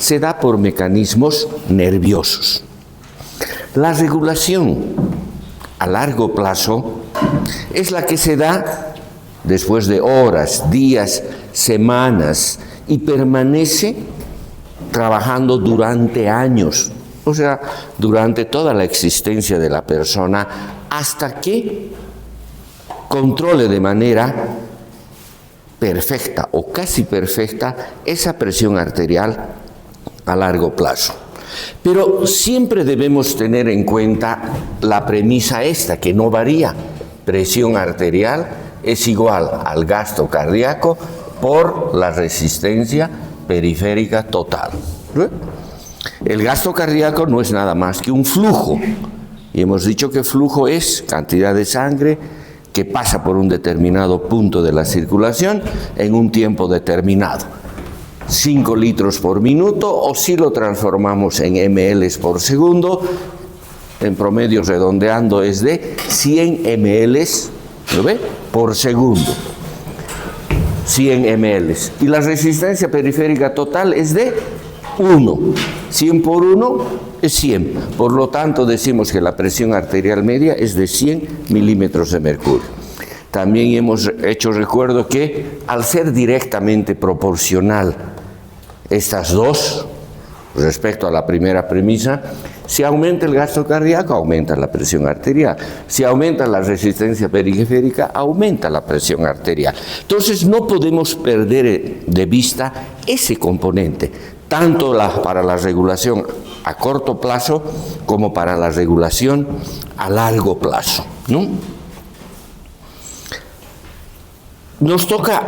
se da por mecanismos nerviosos. La regulación a largo plazo es la que se da después de horas, días, semanas y permanece trabajando durante años, o sea, durante toda la existencia de la persona, hasta que controle de manera perfecta o casi perfecta esa presión arterial a largo plazo. Pero siempre debemos tener en cuenta la premisa esta, que no varía. Presión arterial es igual al gasto cardíaco por la resistencia periférica total. El gasto cardíaco no es nada más que un flujo. Y hemos dicho que flujo es cantidad de sangre que pasa por un determinado punto de la circulación en un tiempo determinado. 5 litros por minuto, o si lo transformamos en ml por segundo, en promedio redondeando es de 100 ml, ¿lo ve? Por segundo. 100 ml. Y la resistencia periférica total es de 1. 100 por 1 es 100. Por lo tanto, decimos que la presión arterial media es de 100 milímetros de mercurio. También hemos hecho recuerdo que al ser directamente proporcional estas dos, respecto a la primera premisa, si aumenta el gasto cardíaco, aumenta la presión arterial. Si aumenta la resistencia periférica, aumenta la presión arterial. Entonces no podemos perder de vista ese componente, tanto para la regulación a corto plazo como para la regulación a largo plazo, ¿no? Nos toca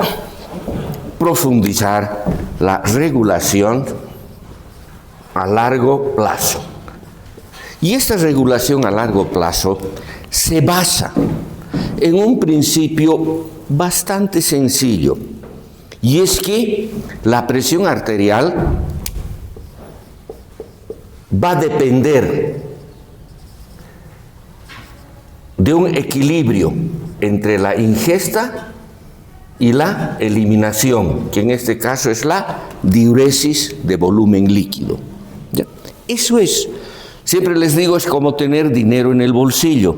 profundizar la regulación a largo plazo. Y esta regulación a largo plazo se basa en un principio bastante sencillo, y es que la presión arterial va a depender de un equilibrio entre la ingesta y la eliminación, que en este caso es la diuresis de volumen líquido. ¿Ya? Eso es, siempre les digo, es como tener dinero en el bolsillo.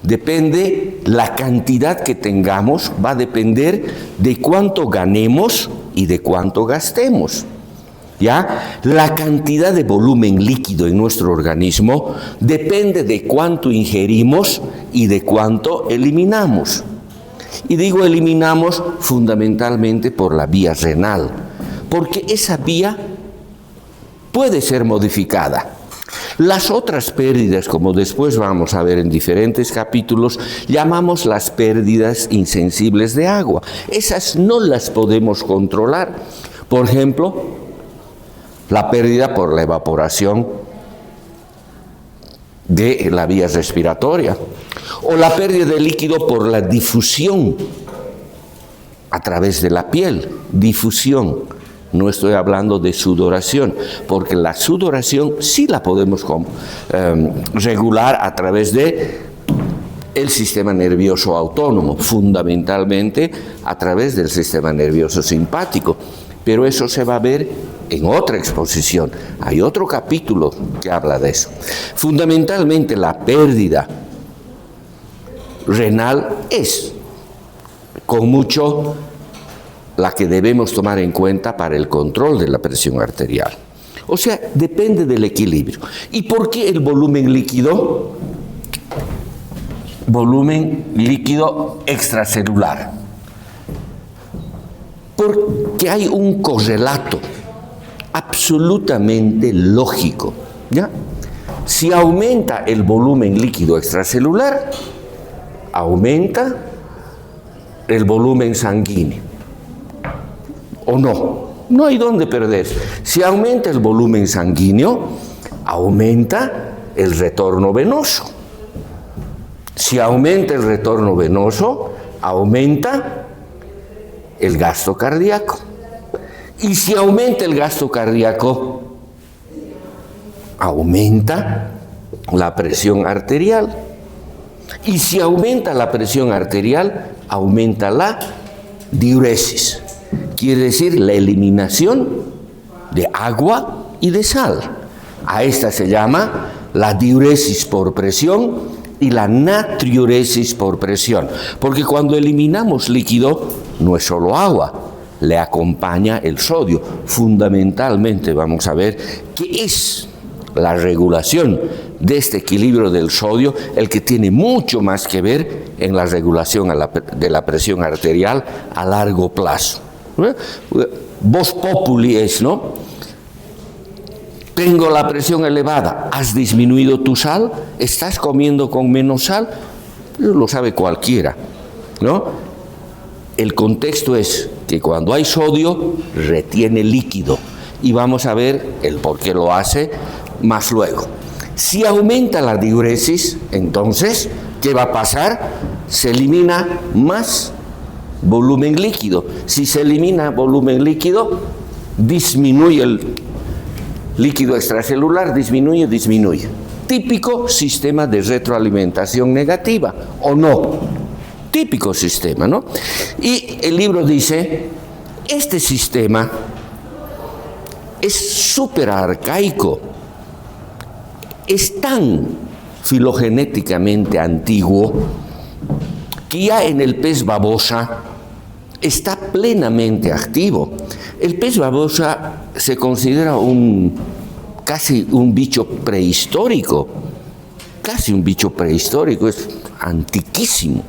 Depende, la cantidad que tengamos va a depender de cuánto ganemos y de cuánto gastemos. ¿Ya? La cantidad de volumen líquido en nuestro organismo depende de cuánto ingerimos y de cuánto eliminamos. Y digo eliminamos fundamentalmente por la vía renal, porque esa vía puede ser modificada. Las otras pérdidas, como después vamos a ver en diferentes capítulos, llamamos las pérdidas insensibles de agua. Esas no las podemos controlar. Por ejemplo, la pérdida por la evaporación de la vía respiratoria, o la pérdida de líquido por la difusión a través de la piel. Difusión, no estoy hablando de sudoración, porque la sudoración sí la podemos regular a través de el sistema nervioso autónomo, fundamentalmente a través del sistema nervioso simpático. Pero eso se va a ver en otra exposición. Hay otro capítulo que habla de eso. Fundamentalmente la pérdida renal es, con mucho, la que debemos tomar en cuenta para el control de la presión arterial. O sea, depende del equilibrio. ¿Y por qué el volumen líquido? Volumen líquido extracelular. Porque hay un correlato absolutamente lógico, ¿ya? Si aumenta el volumen líquido extracelular, aumenta el volumen sanguíneo. ¿O no? No hay dónde perder. Si aumenta el volumen sanguíneo, aumenta el retorno venoso. Si aumenta el retorno venoso, aumenta el gasto cardíaco. Y si aumenta el gasto cardíaco, aumenta la presión arterial. Y si aumenta la presión arterial, aumenta la diuresis. Quiere decir la eliminación de agua y de sal. A esta se llama la diuresis por presión y la natriuresis por presión, porque cuando eliminamos líquido no es solo agua, le acompaña el sodio. Fundamentalmente vamos a ver qué es la regulación de este equilibrio del sodio, el que tiene mucho más que ver en la regulación de la presión arterial a largo plazo. Vox populi es, ¿no? Tengo la presión elevada, ¿has disminuido tu sal? ¿Estás comiendo con menos sal? Eso lo sabe cualquiera, ¿no? El contexto es que cuando hay sodio, retiene líquido. Y vamos a ver el por qué lo hace más luego. Si aumenta la diuresis, entonces, ¿qué va a pasar? Se elimina más volumen líquido. Si se elimina volumen líquido, disminuye el líquido extracelular, disminuye. Típico sistema de retroalimentación negativa, ¿o no? Típico sistema, ¿no? Y el libro dice, este sistema es súper arcaico, es tan filogenéticamente antiguo que ya en el pez babosa está plenamente activo. El pez babosa se considera casi un bicho prehistórico, es antiquísimo.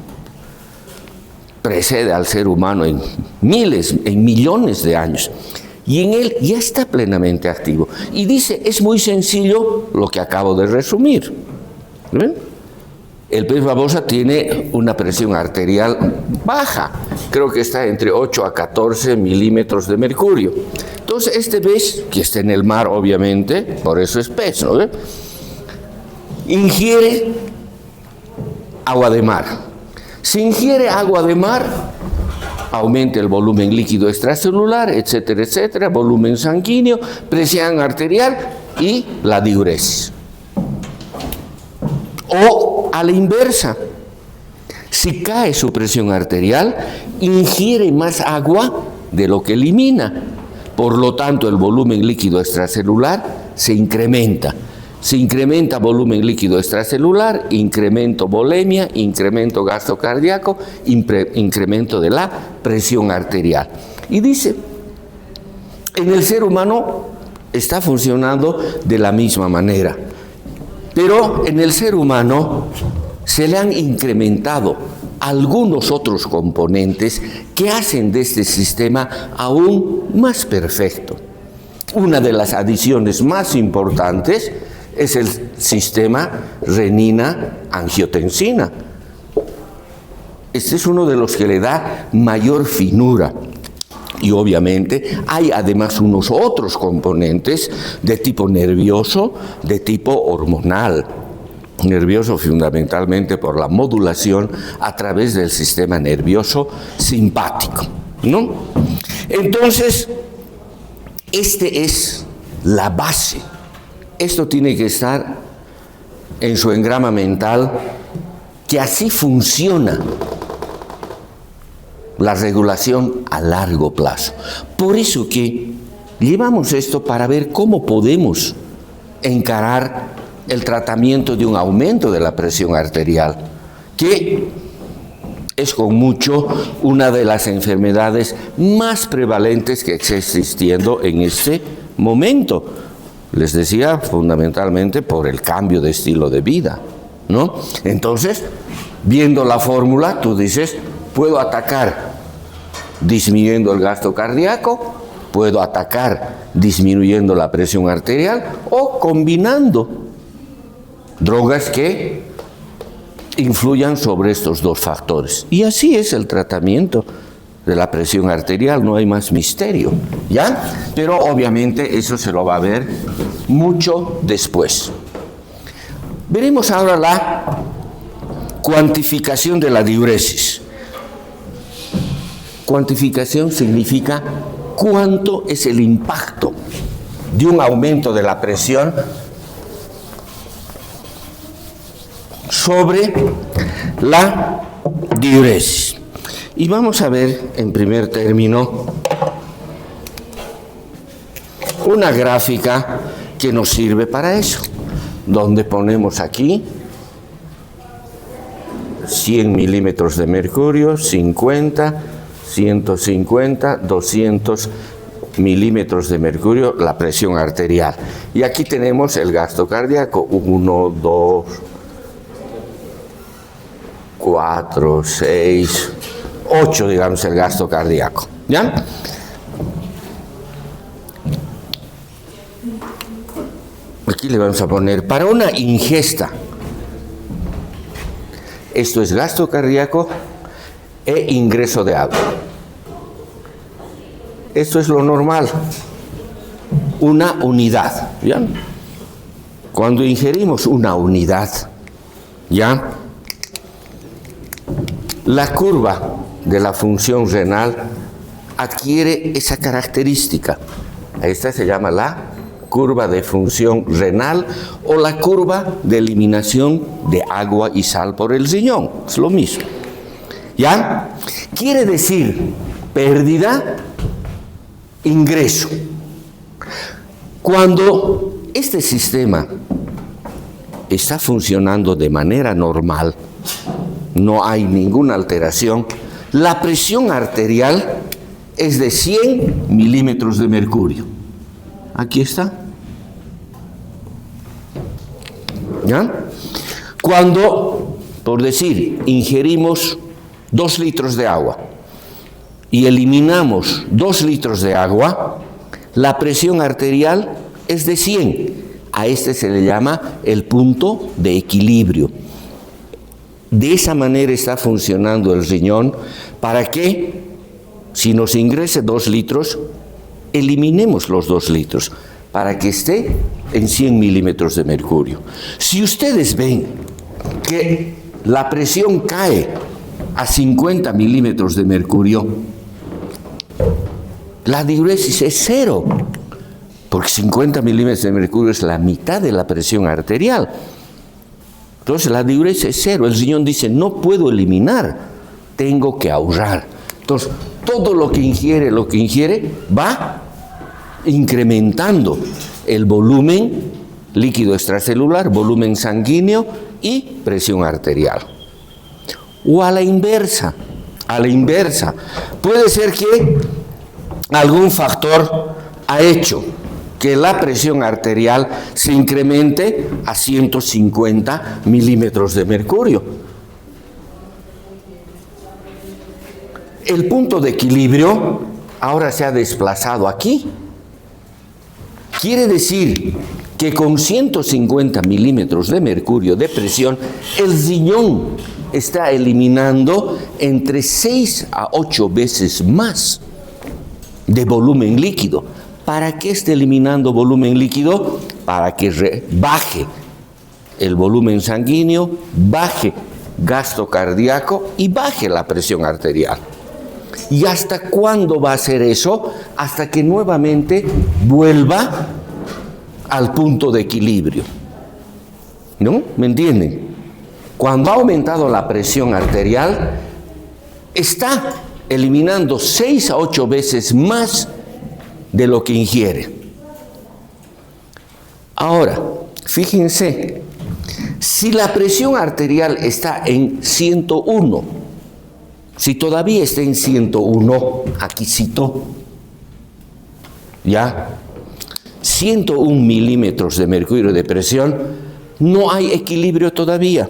Precede al ser humano en millones de años. Y en él ya está plenamente activo. Y dice, es muy sencillo lo que acabo de resumir. ¿Ven? El pez babosa tiene una presión arterial baja, creo que está entre 8 a 14 milímetros de mercurio. Entonces, este pez, que está en el mar, obviamente, por eso es pez, ¿no? Ingiere agua de mar. Si ingiere agua de mar, aumenta el volumen líquido extracelular, etcétera, etcétera, volumen sanguíneo, presión arterial y la diuresis. O a la inversa, si cae su presión arterial, ingiere más agua de lo que elimina. Por lo tanto, el volumen líquido extracelular se incrementa. Se incrementa volumen líquido extracelular, incremento volemia, incremento gasto cardíaco, incremento de la presión arterial. Y dice, en el ser humano está funcionando de la misma manera. Pero en el ser humano se le han incrementado algunos otros componentes que hacen de este sistema aún más perfecto. Una de las adiciones más importantes es el sistema renina-angiotensina. Este es uno de los que le da mayor finura. Y obviamente hay además unos otros componentes de tipo nervioso, de tipo hormonal. Nervioso fundamentalmente por la modulación a través del sistema nervioso simpático, ¿no? Entonces, este es la base. Esto tiene que estar en su engrama mental, que así funciona la regulación a largo plazo. Por eso que llevamos esto para ver cómo podemos encarar el tratamiento de un aumento de la presión arterial, que es con mucho una de las enfermedades más prevalentes que está existiendo en este momento. Les decía, fundamentalmente por el cambio de estilo de vida, ¿no? Entonces, viendo la fórmula, tú dices, puedo atacar disminuyendo el gasto cardíaco, puedo atacar disminuyendo la presión arterial o combinando drogas que influyan sobre estos dos factores. Y así es el tratamiento de la presión arterial, no hay más misterio, ¿ya? Pero obviamente eso se lo va a ver mucho después. Veremos ahora la cuantificación de la diuresis. Cuantificación significa cuánto es el impacto de un aumento de la presión sobre la diuresis. Y vamos a ver en primer término una gráfica que nos sirve para eso, donde ponemos aquí 100 milímetros de mercurio, 50, 150, 200 milímetros de mercurio, la presión arterial. Y aquí tenemos el gasto cardíaco, 1, 2, 4, 6, 8, digamos, el gasto cardíaco. ¿Ya? Aquí le vamos a poner, para una ingesta, esto es gasto cardíaco e ingreso de agua. Esto es lo normal, una unidad, ¿ya? Cuando ingerimos una unidad, ¿ya? La curva de la función renal adquiere esa característica. Esta se llama la curva de función renal o la curva de eliminación de agua y sal por el riñón. Es lo mismo. ¿Ya? Quiere decir pérdida, ingreso. Cuando este sistema está funcionando de manera normal, no hay ninguna alteración, la presión arterial es de 100 milímetros de mercurio. Aquí está. ¿Ya? Cuando, por decir, ingerimos 2 litros de agua y eliminamos 2 litros de agua, la presión arterial es de 100. A este se le llama el punto de equilibrio. De esa manera está funcionando el riñón para que, si nos ingrese 2 litros, eliminemos los 2 litros para que esté en 100 milímetros de mercurio. Si ustedes ven que la presión cae a 50 milímetros de mercurio, la diuresis es 0, porque 50 milímetros de mercurio es la mitad de la presión arterial. Entonces la diuresis es 0. El riñón dice, no puedo eliminar, tengo que ahorrar. Entonces, todo lo que ingiere va incrementando el volumen líquido extracelular, volumen sanguíneo y presión arterial. O a la inversa, puede ser que algún factor ha hecho que la presión arterial se incremente a 150 milímetros de mercurio. El punto de equilibrio ahora se ha desplazado aquí. Quiere decir que con 150 milímetros de mercurio de presión, el riñón está eliminando entre 6 a 8 veces más de volumen líquido. ¿Para qué está eliminando volumen líquido? Para que baje el volumen sanguíneo, baje gasto cardíaco y baje la presión arterial. ¿Y hasta cuándo va a hacer eso? Hasta que nuevamente vuelva al punto de equilibrio. ¿No? ¿Me entienden? Cuando ha aumentado la presión arterial, está eliminando 6 a 8 veces más de lo que ingiere. Ahora, fíjense, si la presión arterial está en 101, si todavía está en 101, aquí cito, ya, 101 milímetros de mercurio de presión, no hay equilibrio todavía.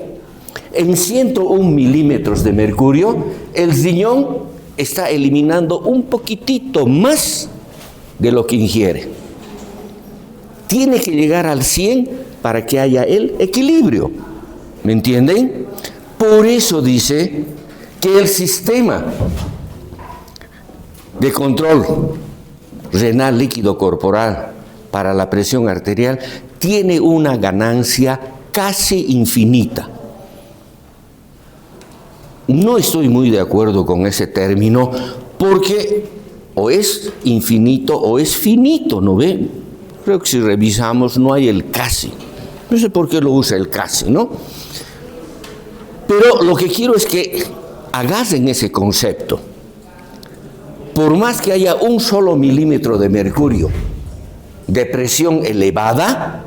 En 101 milímetros de mercurio, el riñón está eliminando un poquitito más de lo que ingiere. Tiene que llegar al 100 para que haya el equilibrio. ¿Me entienden? Por eso dice que el sistema de control renal líquido corporal para la presión arterial tiene una ganancia casi infinita. No estoy muy de acuerdo con ese término porque o es infinito o es finito, ¿no ve? Creo que si revisamos no hay el casi. No sé por qué lo usa el casi, ¿no? Pero lo que quiero es que agarren ese concepto. Por más que haya un solo milímetro de mercurio de presión elevada,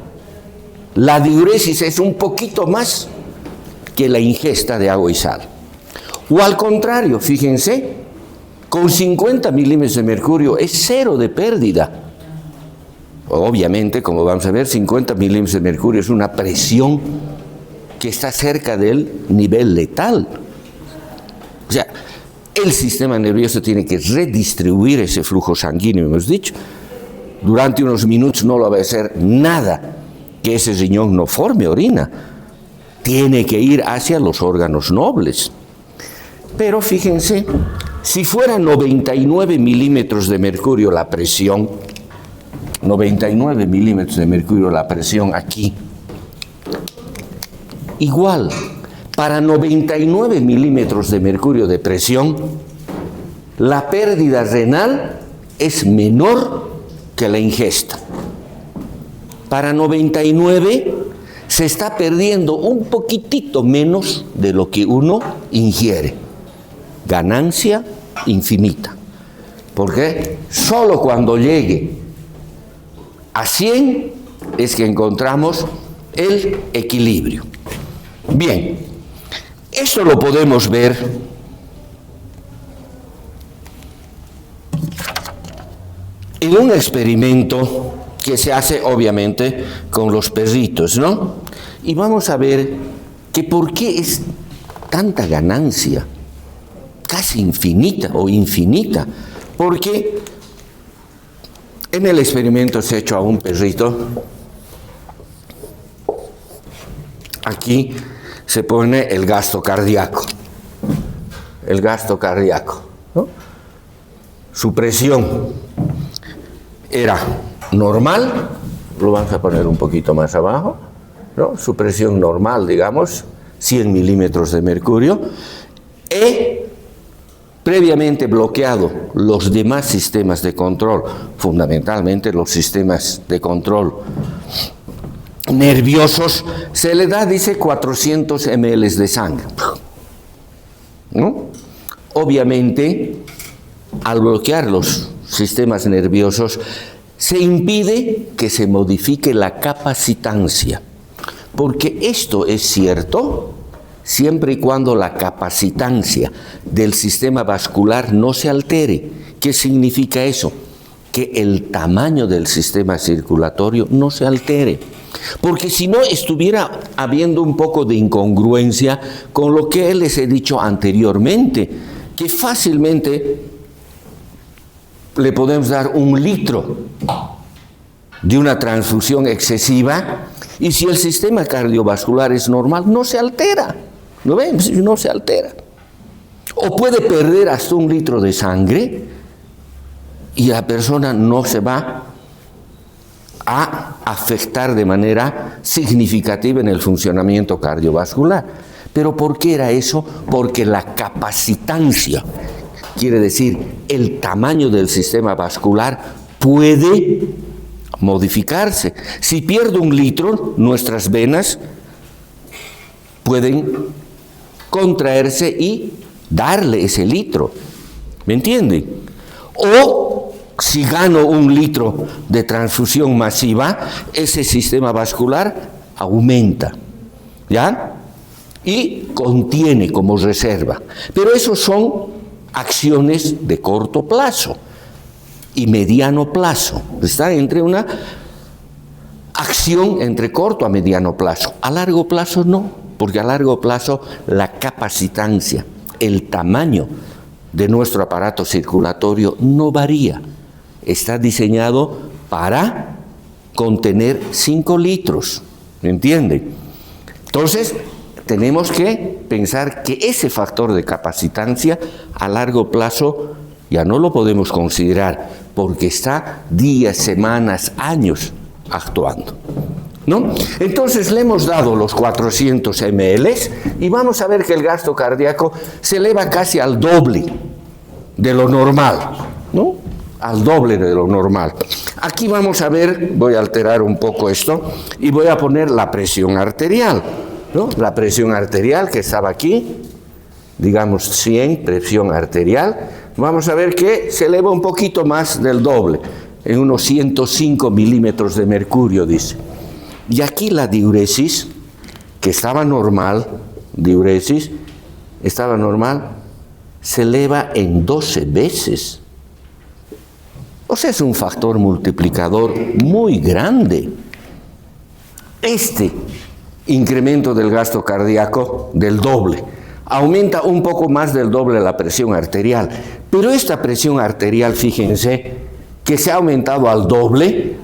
la diuresis es un poquito más que la ingesta de agua y sal. O al contrario, fíjense, con 50 milímetros de mercurio es cero de pérdida. Obviamente, como vamos a ver, 50 milímetros de mercurio es una presión que está cerca del nivel letal. O sea, el sistema nervioso tiene que redistribuir ese flujo sanguíneo, hemos dicho. Durante unos minutos no lo va a hacer nada que ese riñón no forme orina. Tiene que ir hacia los órganos nobles. Pero fíjense, si fuera 99 milímetros de mercurio la presión, 99 milímetros de mercurio la presión aquí, igual, para 99 milímetros de mercurio de presión, la pérdida renal es menor que la ingesta. Para 99 se está perdiendo un poquitito menos de lo que uno ingiere. Ganancia infinita. Porque solo cuando llegue a 100 es que encontramos el equilibrio. Bien, esto lo podemos ver en un experimento que se hace obviamente con los perritos, ¿no? Y vamos a ver que por qué es tanta ganancia, casi infinita o infinita, porque en el experimento se ha hecho a un perrito, aquí se pone el gasto cardíaco, ¿no? Su presión era normal, lo vamos a poner un poquito más abajo, ¿no? Su presión normal, digamos, 100 milímetros de mercurio, he previamente bloqueado los demás sistemas de control, fundamentalmente los sistemas de control nerviosos, se le da, dice, 400 ml de sangre, ¿no? Obviamente, al bloquear los sistemas nerviosos, se impide que se modifique la capacitancia, porque esto es cierto siempre y cuando la capacitancia del sistema vascular no se altere. ¿Qué significa eso? Que el tamaño del sistema circulatorio no se altere, porque si no estuviera habiendo un poco de incongruencia con lo que les he dicho anteriormente, que fácilmente le podemos dar 1 litro de una transfusión excesiva y si el sistema cardiovascular es normal, no se altera. ¿No ven? No se altera. O puede perder hasta 1 litro de sangre y la persona no se va a afectar de manera significativa en el funcionamiento cardiovascular. ¿Pero por qué era eso? Porque la capacitancia, quiere decir, el tamaño del sistema vascular puede modificarse. Si pierdo 1 litro, nuestras venas pueden contraerse y darle ese litro. ¿Me entienden? O si gano 1 litro de transfusión masiva, ese sistema vascular aumenta, ¿ya? Y contiene como reserva. Pero esos son acciones de corto plazo y mediano plazo. Está entre una acción entre corto a mediano plazo. A largo plazo no, porque a largo plazo la capacitancia, el tamaño de nuestro aparato circulatorio no varía. Está diseñado para contener 5 litros, ¿me entienden? Entonces, tenemos que pensar que ese factor de capacitancia a largo plazo ya no lo podemos considerar porque está días, semanas, años actuando, ¿no? Entonces le hemos dado los 400 ml y vamos a ver que el gasto cardíaco se eleva casi al doble de lo normal, ¿no? Al doble de lo normal. Aquí vamos a ver, voy a alterar un poco esto y voy a poner la presión arterial, ¿no? La presión arterial que estaba aquí, digamos 100, presión arterial, vamos a ver que se eleva un poquito más del doble. en unos 105 milímetros de mercurio, dice. Y aquí la diuresis, que estaba normal, se eleva en 12 veces. O sea, es un factor multiplicador muy grande. Este incremento del gasto cardíaco del doble. Aumenta un poco más del doble la presión arterial. Pero esta presión arterial, fíjense, que se ha aumentado al doble,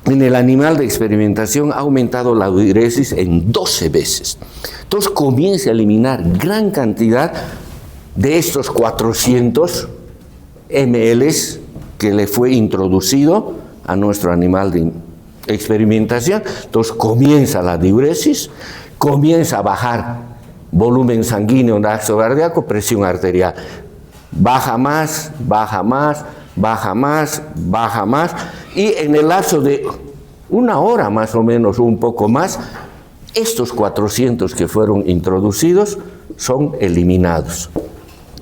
en el animal de experimentación ha aumentado la diuresis en 12 veces. Entonces comienza a eliminar gran cantidad de estos 400 ml que le fue introducido a nuestro animal de experimentación. Entonces comienza la diuresis, comienza a bajar volumen sanguíneo, gasto cardíaco, presión arterial. Baja más, y en el lapso de una hora más o menos, un poco más, estos 400 que fueron introducidos son eliminados.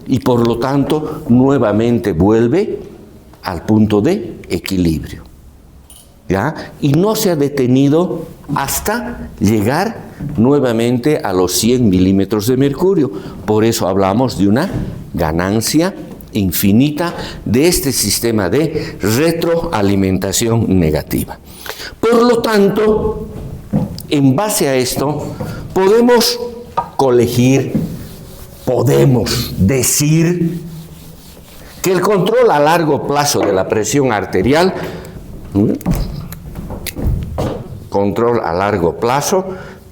Y por lo tanto, nuevamente vuelve al punto de equilibrio. ¿Ya? Y no se ha detenido hasta llegar nuevamente a los 100 milímetros de mercurio. Por eso hablamos de una ganancia infinita de este sistema de retroalimentación negativa. Por lo tanto, en base a esto, podemos colegir, podemos decir que el control a largo plazo de la presión arterial,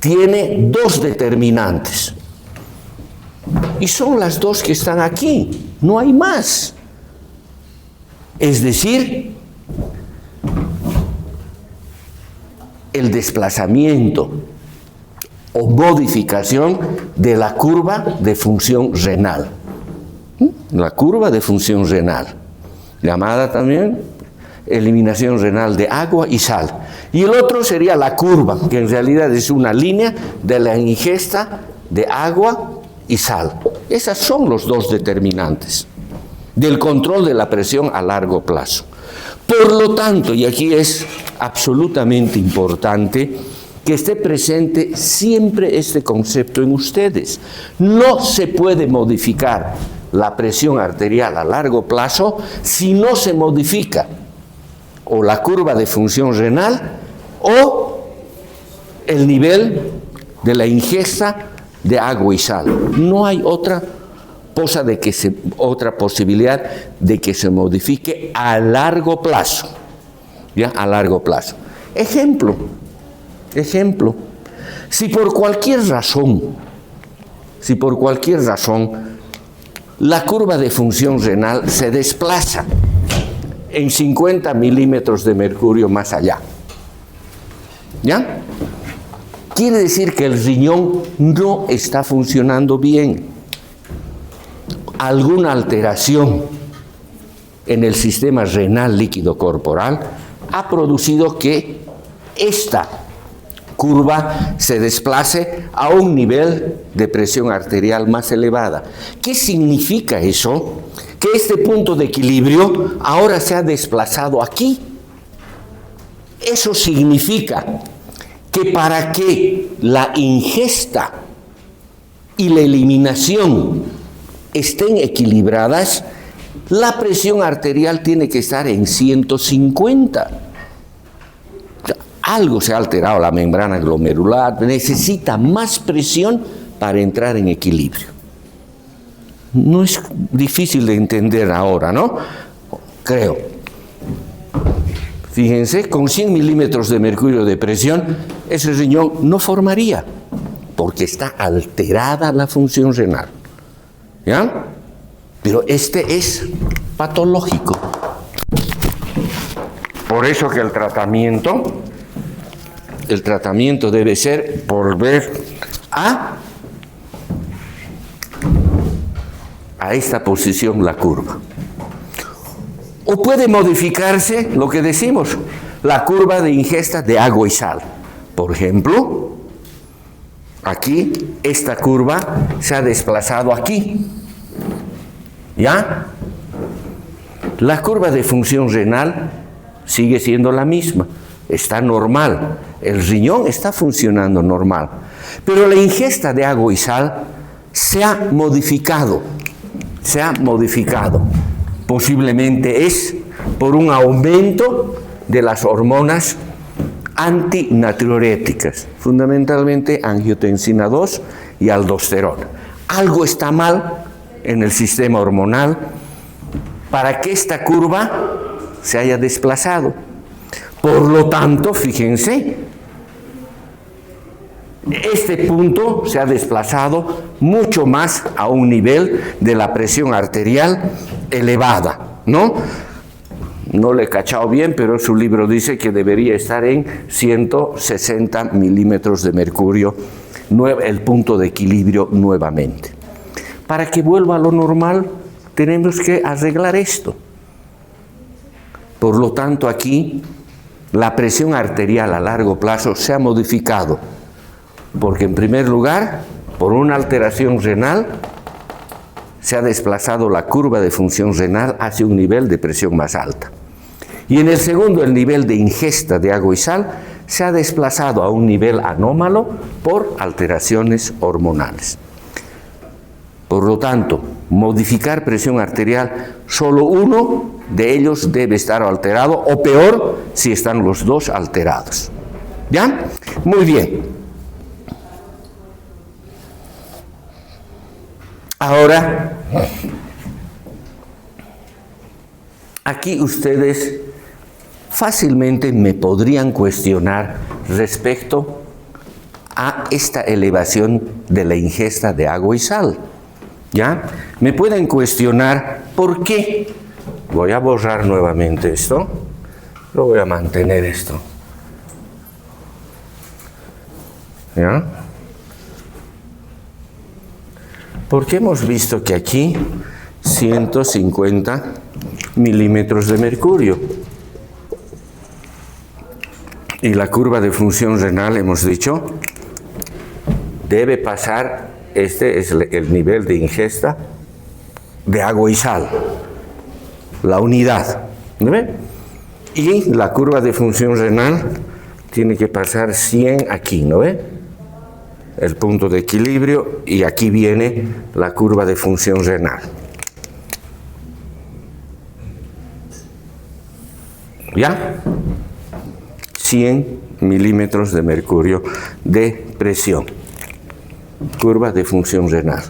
tiene dos determinantes. Y son las dos que están aquí, no hay más. Es decir, el desplazamiento o modificación de la curva de función renal. La curva de función renal, llamada también eliminación renal de agua y sal. Y el otro sería la curva, que en realidad es una línea de la ingesta de agua y sal. Esos son los dos determinantes del control de la presión a largo plazo. Por lo tanto, y aquí es absolutamente importante que esté presente siempre este concepto en ustedes. No se puede modificar la presión arterial a largo plazo si no se modifica o la curva de función renal o el nivel de la ingesta de agua y sal. No hay otra posibilidad de que se modifique a largo plazo. ¿Ya? A largo plazo. Ejemplo. Si por cualquier razón la curva de función renal se desplaza en 50 milímetros de mercurio más allá, ¿ya? Quiere decir que el riñón no está funcionando bien. Alguna alteración en el sistema renal líquido corporal ha producido que esta curva se desplace a un nivel de presión arterial más elevada. ¿Qué significa eso? Que este punto de equilibrio ahora se ha desplazado aquí. Eso significa que para que la ingesta y la eliminación estén equilibradas, la presión arterial tiene que estar en 150. Algo se ha alterado, la membrana glomerular, necesita más presión para entrar en equilibrio. No es difícil de entender ahora, ¿no? Creo. Fíjense, con 100 milímetros de mercurio de presión, ese riñón no formaría, porque está alterada la función renal. ¿Ya? Pero este es patológico. Por eso que el tratamiento debe ser volver a esta posición la curva. O puede modificarse lo que decimos, la curva de ingesta de agua y sal. Por ejemplo, aquí esta curva se ha desplazado aquí. ¿Ya? La curva de función renal sigue siendo la misma, está normal, el riñón está funcionando normal, pero la ingesta de agua y sal se ha modificado, posiblemente es por un aumento de las hormonas antinatriuréticas, fundamentalmente angiotensina 2 y aldosterona. Algo está mal en el sistema hormonal para que esta curva se haya desplazado. Por lo tanto, fíjense, este punto se ha desplazado mucho más a un nivel de la presión arterial elevada, ¿no? No le he cachado bien, pero su libro dice que debería estar en 160 milímetros de mercurio, el punto de equilibrio nuevamente. Para que vuelva a lo normal, tenemos que arreglar esto. Por lo tanto, aquí la presión arterial a largo plazo se ha modificado, porque en primer lugar, por una alteración renal, se ha desplazado la curva de función renal hacia un nivel de presión más alta. Y en el segundo, el nivel de ingesta de agua y sal se ha desplazado a un nivel anómalo por alteraciones hormonales. Por lo tanto, modificar presión arterial, solo uno de ellos debe estar alterado, o peor, si están los dos alterados. ¿Ya? Muy bien. Ahora, aquí ustedes fácilmente me podrían cuestionar respecto a esta elevación de la ingesta de agua y sal. ¿Ya? Me pueden cuestionar por qué. Voy a borrar nuevamente esto, lo voy a mantener esto. ¿Ya? Porque hemos visto que aquí 150 milímetros de mercurio. Y la curva de función renal, hemos dicho, debe pasar, este es el nivel de ingesta de agua y sal, la unidad, ¿no ve? Y la curva de función renal tiene que pasar 100 aquí, ¿no ve? El punto de equilibrio, y aquí viene la curva de función renal. ¿Ya? 100 milímetros de mercurio de presión. Curva de función renal.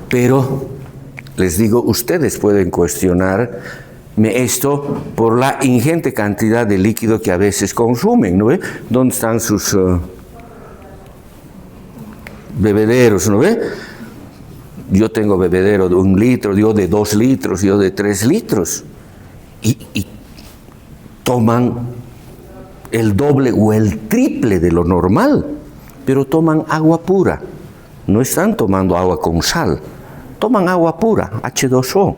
Pero, les digo, ustedes pueden cuestionarme esto por la ingente cantidad de líquido que a veces consumen, ¿no ve? ¿Dónde están sus bebederos, no ve? Yo tengo bebedero de 1 litro, yo de 2 litros, yo de 3 litros. Y toman el doble o el triple de lo normal, pero toman agua pura. No están tomando agua con sal, toman agua pura, H2O.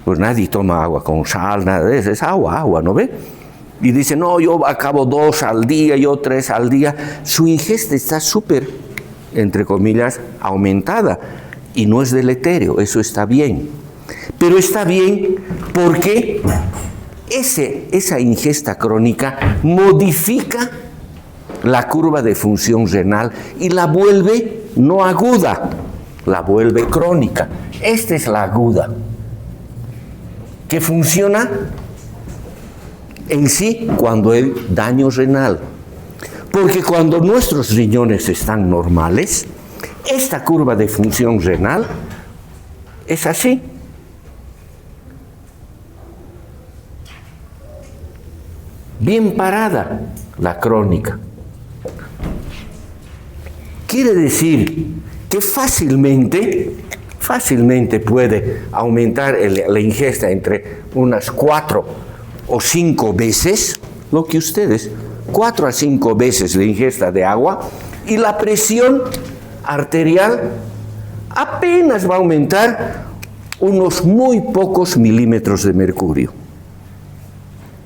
Pues nadie toma agua con sal, nada de eso, es agua, ¿no ve? Y dice, no, yo acabo 2 al día, yo 3 al día. Su ingesta está súper, entre comillas, aumentada. Y no es deleterio, eso está bien. Pero está bien porque esa ingesta crónica modifica la curva de función renal y la vuelve no aguda, la vuelve crónica. Esta es la aguda, que funciona en sí cuando hay daño renal. Porque cuando nuestros riñones están normales, esta curva de función renal es así. Bien parada la crónica. Quiere decir que fácilmente puede aumentar la ingesta entre unas 4 o 5 veces, lo que ustedes, 4 a 5 veces la ingesta de agua, y la presión arterial apenas va a aumentar unos muy pocos milímetros de mercurio.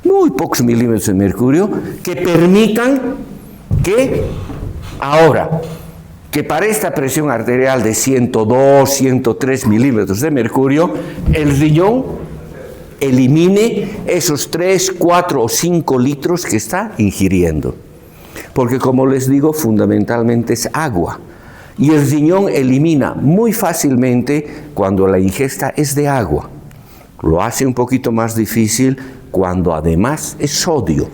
Muy pocos milímetros de mercurio que permitan que ahora que para esta presión arterial de 102, 103 milímetros de mercurio, el riñón elimine esos 3, 4 o 5 litros que está ingiriendo. Porque como les digo, fundamentalmente es agua. Y el riñón elimina muy fácilmente cuando la ingesta es de agua. Lo hace un poquito más difícil cuando además es sodio.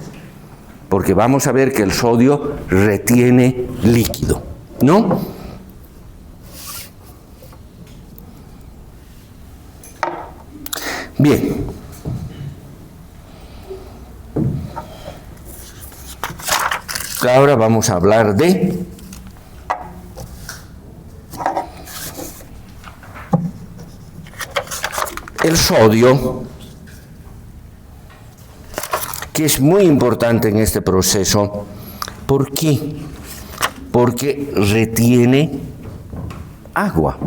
Porque vamos a ver que el sodio retiene líquido, ¿no? Bien. Ahora vamos a hablar de el sodio, que es muy importante en este proceso. ¿Por qué? Porque retiene agua.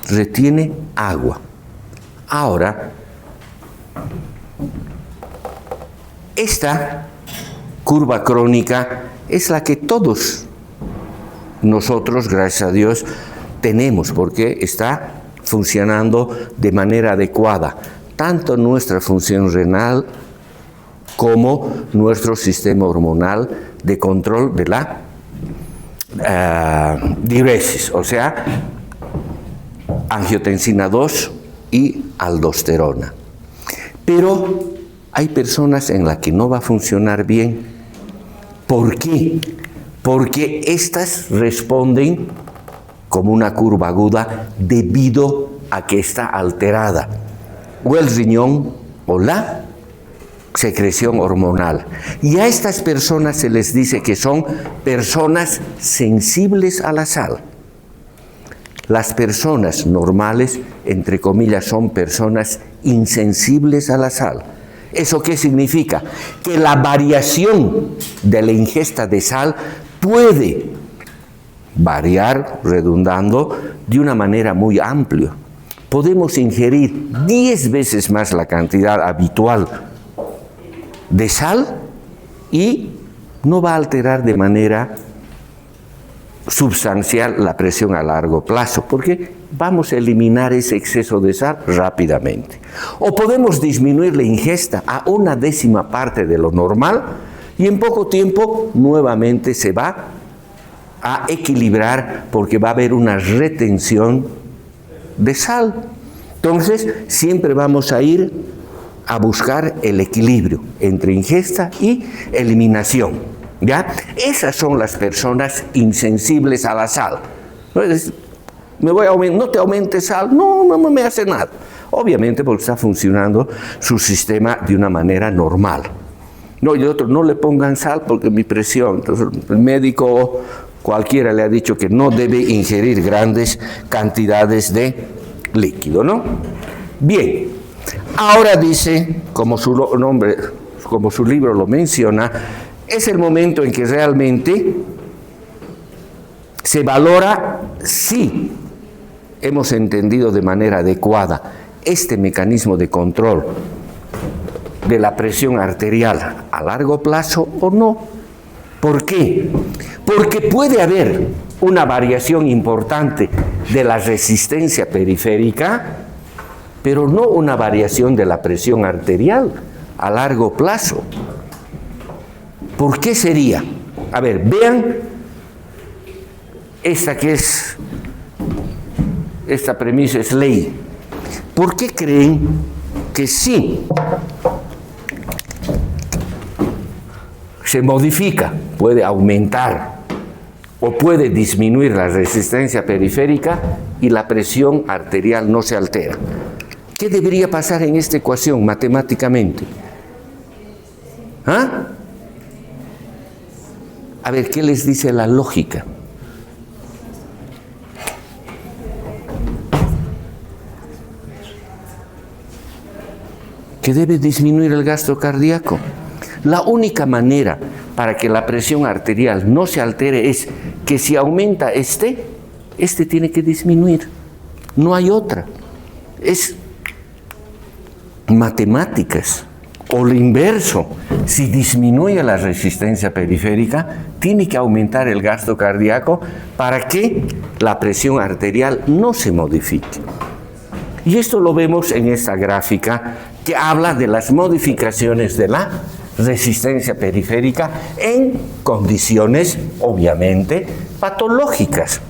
Retiene agua. Ahora, esta curva crónica es la que todos nosotros, gracias a Dios, tenemos, porque está funcionando de manera adecuada, tanto nuestra función renal como nuestro sistema hormonal de control de la diuresis, o sea, angiotensina 2 y aldosterona. Pero hay personas en las que no va a funcionar bien. ¿Por qué? Porque estas responden como una curva aguda debido a que está alterada o el riñón o la secreción hormonal. Y a estas personas se les dice que son personas sensibles a la sal. Las personas normales, entre comillas, son personas insensibles a la sal. ¿Eso qué significa? Que la variación de la ingesta de sal puede variar, redundando, de una manera muy amplia. Podemos ingerir 10 veces más la cantidad habitual de sal y no va a alterar de manera sustancial la presión a largo plazo, porque vamos a eliminar ese exceso de sal rápidamente. O podemos disminuir la ingesta a 1/10 parte de lo normal y en poco tiempo nuevamente se va a equilibrar porque va a haber una retención de sal. Entonces, siempre vamos a ir a buscar el equilibrio entre ingesta y eliminación. ¿Ya? Esas son las personas insensibles a la sal. No te aumentes sal, no me hace nada. Obviamente porque está funcionando su sistema de una manera normal. No, y el otro, no le pongan sal porque mi presión. Entonces el médico cualquiera le ha dicho que no debe ingerir grandes cantidades de líquido, ¿no? Bien, ahora dice, como su libro lo menciona, es el momento en que realmente se valora si hemos entendido de manera adecuada este mecanismo de control de la presión arterial a largo plazo o no. ¿Por qué? Porque puede haber una variación importante de la resistencia periférica, pero no una variación de la presión arterial a largo plazo. ¿Por qué sería? A ver, vean esta premisa es ley. ¿Por qué creen que sí se modifica, puede aumentar o puede disminuir la resistencia periférica y la presión arterial no se altera? ¿Qué debería pasar en esta ecuación matemáticamente? ¿Ah? A ver, ¿qué les dice la lógica? Que debe disminuir el gasto cardíaco. La única manera para que la presión arterial no se altere es que si aumenta este tiene que disminuir. No hay otra. Es matemáticas O lo inverso, si disminuye la resistencia periférica, tiene que aumentar el gasto cardíaco para que la presión arterial no se modifique. Y esto lo vemos en esta gráfica que habla de las modificaciones de la resistencia periférica en condiciones, obviamente, patológicas.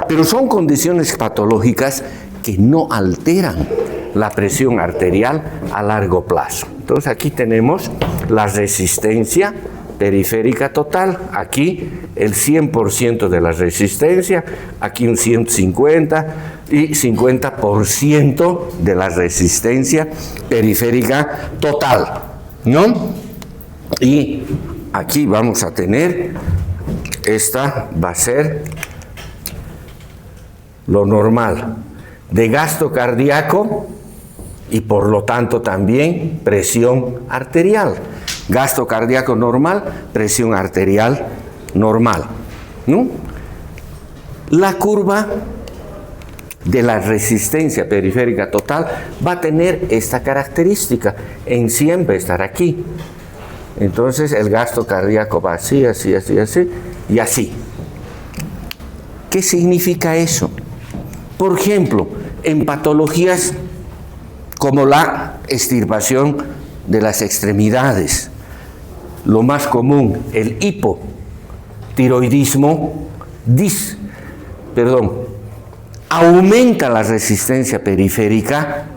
Pero son condiciones patológicas que no alteran la presión arterial a largo plazo. Entonces aquí tenemos la resistencia periférica total, aquí el 100% de la resistencia, aquí un 150 y 50% de la resistencia periférica total, ¿no? Y aquí vamos a tener, esta va a ser lo normal de gasto cardíaco y por lo tanto también presión arterial. Gasto cardíaco normal, presión arterial normal, ¿no? La curva de la resistencia periférica total va a tener esta característica, en 100 va a estar aquí. Entonces el gasto cardíaco va así, así, así, así y así. ¿Qué significa eso? Por ejemplo, en patologías como la extirpación de las extremidades, lo más común, el hipotiroidismo, aumenta la resistencia periférica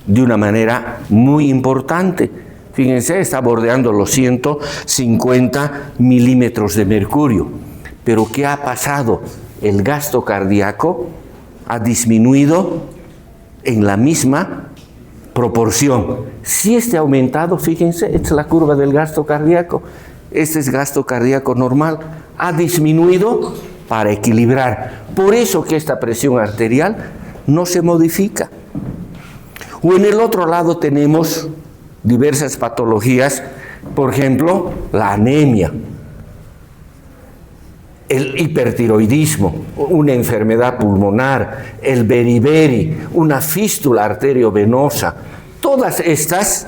de una manera muy importante. Fíjense, está bordeando los 150 milímetros de mercurio. Pero ¿qué ha pasado? El gasto cardíaco ha disminuido en la misma proporción. Si este ha aumentado, fíjense, esta es la curva del gasto cardíaco, este es gasto cardíaco normal, ha disminuido para equilibrar. Por eso que esta presión arterial no se modifica. O en el otro lado tenemos diversas patologías, por ejemplo, la anemia, el hipertiroidismo, una enfermedad pulmonar, el beriberi, una fístula arteriovenosa. Todas estas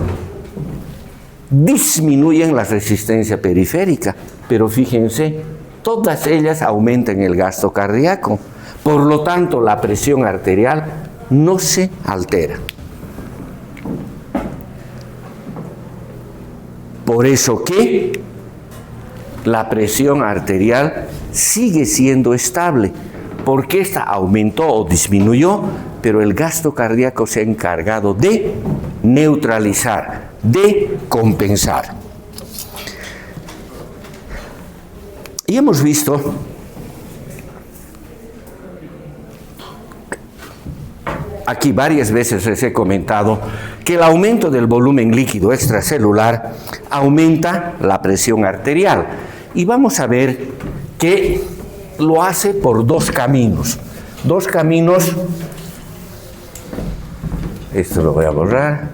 disminuyen la resistencia periférica, pero fíjense, todas ellas aumentan el gasto cardíaco. Por lo tanto, la presión arterial no se altera. Por eso que la presión arterial sigue siendo estable, porque esta aumentó o disminuyó, pero el gasto cardíaco se ha encargado de neutralizar, de compensar. Y hemos visto aquí varias veces les he comentado que el aumento del volumen líquido extracelular aumenta la presión arterial. Y vamos a ver que lo hace por dos caminos. Dos caminos, esto lo voy a borrar.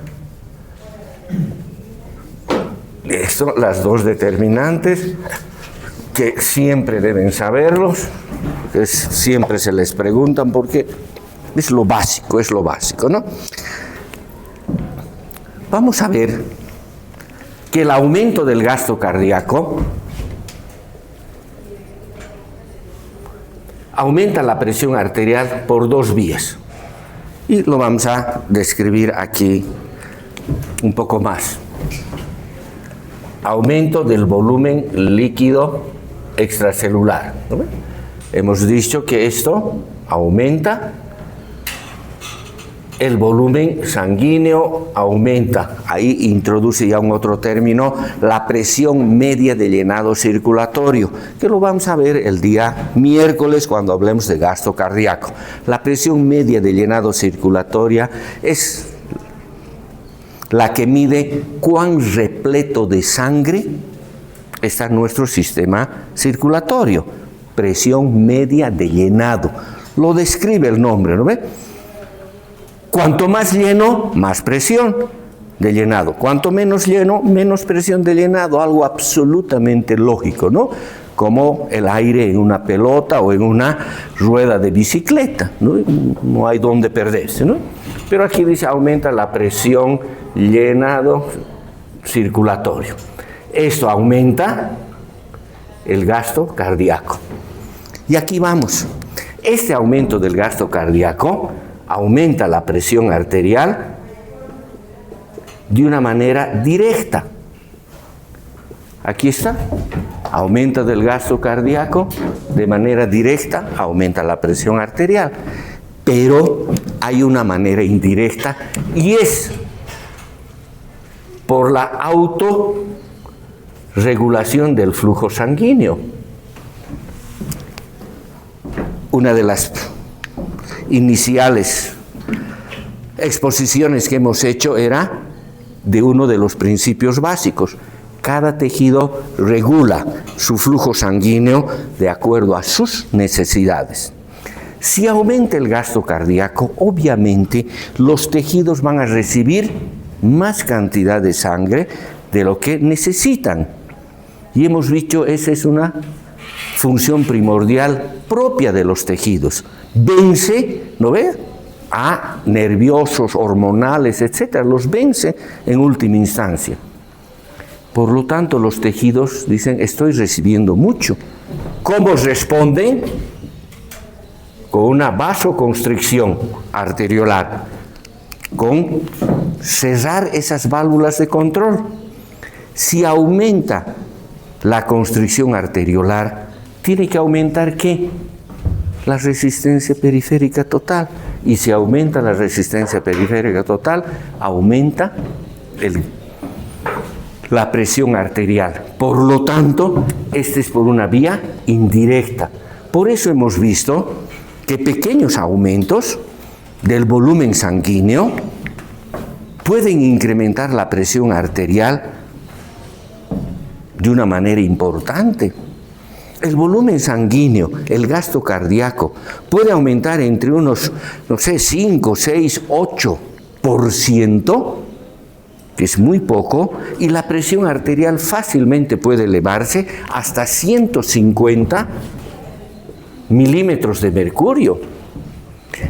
Esto, las dos determinantes, que siempre deben saberlos, que siempre se les preguntan porque es lo básico, ¿no? Vamos a ver que el aumento del gasto cardíaco aumenta la presión arterial por dos vías. Y lo vamos a describir aquí un poco más. Aumento del volumen líquido extracelular, ¿no? Hemos dicho que esto aumenta el volumen sanguíneo, aumenta, ahí introduce ya un otro término, la presión media de llenado circulatorio, que lo vamos a ver el día miércoles cuando hablemos de gasto cardíaco. La presión media de llenado circulatoria es la que mide cuán repleto de sangre está nuestro sistema circulatorio. Presión media de llenado. Lo describe el nombre, ¿no ve? Cuanto más lleno, más presión de llenado. Cuanto menos lleno, menos presión de llenado. Algo absolutamente lógico, ¿no? Como el aire en una pelota o en una rueda de bicicleta, ¿no? No hay dónde perderse, ¿no? Pero aquí dice aumenta la presión, llenado circulatorio. Esto aumenta el gasto cardíaco. Y aquí vamos. Este aumento del gasto cardíaco aumenta la presión arterial de una manera directa. Aquí está. Aumenta del gasto cardíaco de manera directa, aumenta la presión arterial. Pero hay una manera indirecta y es por la autorregulación del flujo sanguíneo. Una de las iniciales exposiciones que hemos hecho era de uno de los principios básicos. Cada tejido regula su flujo sanguíneo de acuerdo a sus necesidades. Si aumenta el gasto cardíaco, obviamente los tejidos van a recibir más cantidad de sangre de lo que necesitan. Y hemos dicho, esa es una función primordial propia de los tejidos. Vence, ¿no ve?, a nerviosos, hormonales, etcétera, los vence en última instancia. Por lo tanto, los tejidos dicen, estoy recibiendo mucho. ¿Cómo responden? Con una vasoconstricción arteriolar, con cerrar esas válvulas de control. Si aumenta la constricción arteriolar, tiene que aumentar ¿qué? La resistencia periférica total. Y si aumenta la resistencia periférica total, aumenta la presión arterial. Por lo tanto, este es por una vía indirecta. Por eso hemos visto que pequeños aumentos del volumen sanguíneo pueden incrementar la presión arterial de una manera importante. El volumen sanguíneo, el gasto cardíaco, puede aumentar entre unos, 5, 6, 8%, que es muy poco, y la presión arterial fácilmente puede elevarse hasta 150 milímetros de mercurio.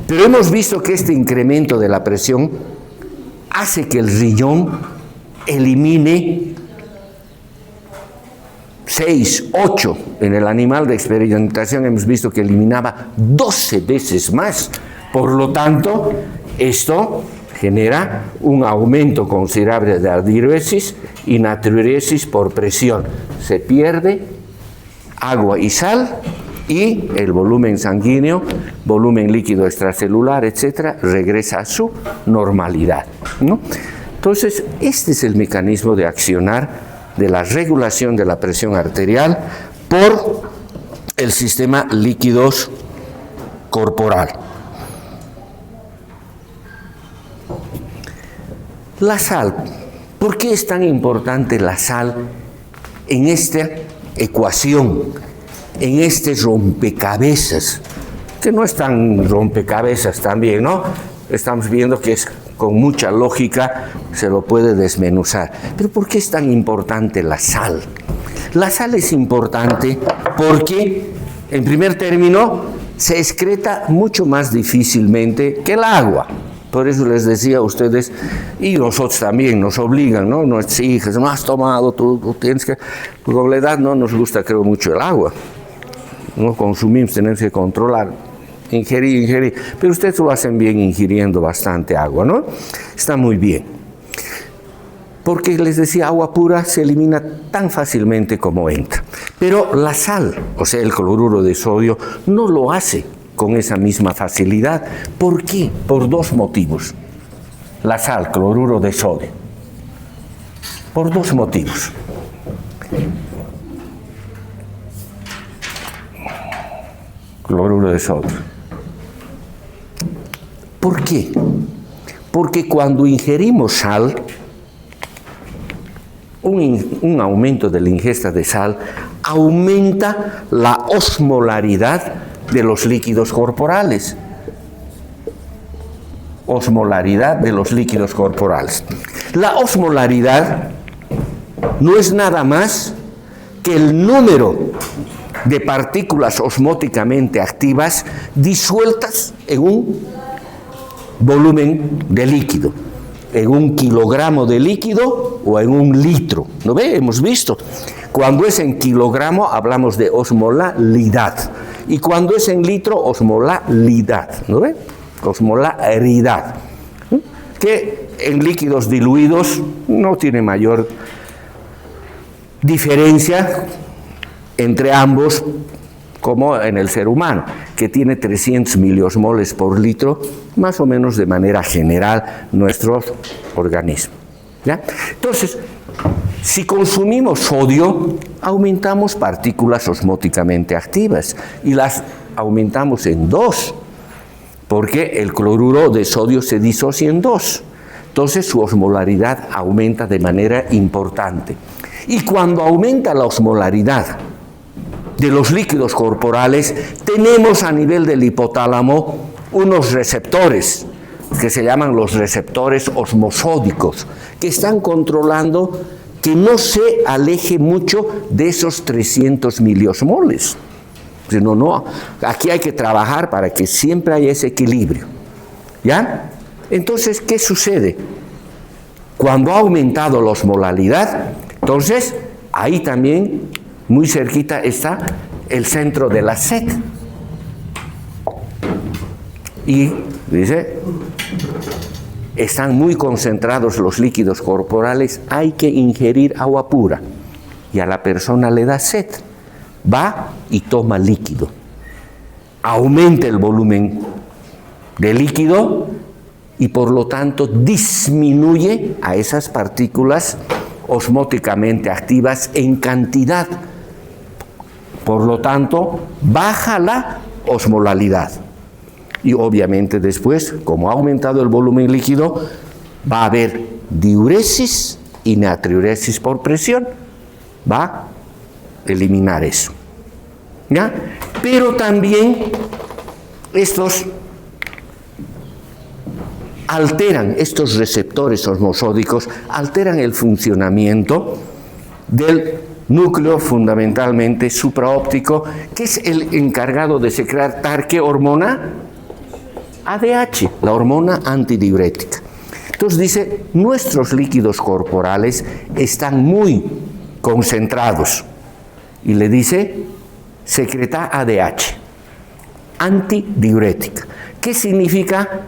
Pero hemos visto que este incremento de la presión hace que el riñón elimine 6, 8. En el animal de experimentación hemos visto que eliminaba 12 veces más. Por lo tanto, esto genera un aumento considerable de ardiuresis y natriuresis por presión. Se pierde agua y sal y el volumen sanguíneo, volumen líquido extracelular, etcétera, regresa a su normalidad, ¿no? Entonces, este es el mecanismo de accionar de la regulación de la presión arterial por el sistema líquidos corporal. La sal. ¿Por qué es tan importante la sal en esta ecuación, en este rompecabezas? Que no es tan rompecabezas también, ¿no? Estamos viendo que es con mucha lógica, se lo puede desmenuzar. Pero ¿por qué es tan importante la sal? La sal es importante porque, en primer término, se excreta mucho más difícilmente que el agua. Por eso les decía a ustedes, y nosotros también nos obligan, ¿no? Nuestras hijas, no has tomado, tú tienes que... Con la edad no nos gusta, creo, mucho el agua. No consumimos, tenemos que controlar. Ingerir, pero ustedes lo hacen bien ingiriendo bastante agua, ¿no? Está muy bien. Porque les decía, agua pura se elimina tan fácilmente como entra. Pero la sal, o sea, el cloruro de sodio, no lo hace con esa misma facilidad. ¿Por qué? Por dos motivos. La sal, cloruro de sodio. Por dos motivos. Cloruro de sodio. ¿Por qué? Porque cuando ingerimos sal, un aumento de la ingesta de sal aumenta la osmolaridad de los líquidos corporales. Osmolaridad de los líquidos corporales. La osmolaridad no es nada más que el número de partículas osmóticamente activas disueltas en un volumen de líquido, en 1 kilogramo de líquido o en 1 litro. ¿No ve? Hemos visto. Cuando es en kilogramo hablamos de osmolalidad. Y cuando es en litro, osmolalidad. ¿No ve? Osmolaridad. Que en líquidos diluidos no tiene mayor diferencia entre ambos, como en el ser humano, que tiene 300 miliosmoles por litro, más o menos de manera general, nuestro organismo. ¿Ya? Entonces, si consumimos sodio, aumentamos partículas osmóticamente activas y las aumentamos en 2, porque el cloruro de sodio se disocia en 2. Entonces, su osmolaridad aumenta de manera importante. Y cuando aumenta la osmolaridad de los líquidos corporales, tenemos a nivel del hipotálamo unos receptores que se llaman los receptores osmosódicos, que están controlando que no se aleje mucho de esos 300 miliosmoles. No, aquí hay que trabajar para que siempre haya ese equilibrio. ¿Ya? Entonces, ¿qué sucede? Cuando ha aumentado la osmolalidad, entonces ahí también muy cerquita está el centro de la sed. Y dice, están muy concentrados los líquidos corporales, hay que ingerir agua pura. Y a la persona le da sed. Va y toma líquido. Aumenta el volumen de líquido y por lo tanto disminuye a esas partículas osmóticamente activas en cantidad. Por lo tanto, baja la osmolalidad. Y obviamente después, como ha aumentado el volumen líquido, va a haber diuresis y natriuresis por presión. Va a eliminar eso. ¿Ya? Pero también estos receptores osmosódicos alteran el funcionamiento del núcleo fundamentalmente supraóptico, que es el encargado de secretar ¿qué hormona? ADH, la hormona antidiurética. Entonces dice, nuestros líquidos corporales están muy concentrados. Y le dice, secreta ADH, antidiurética. ¿Qué significa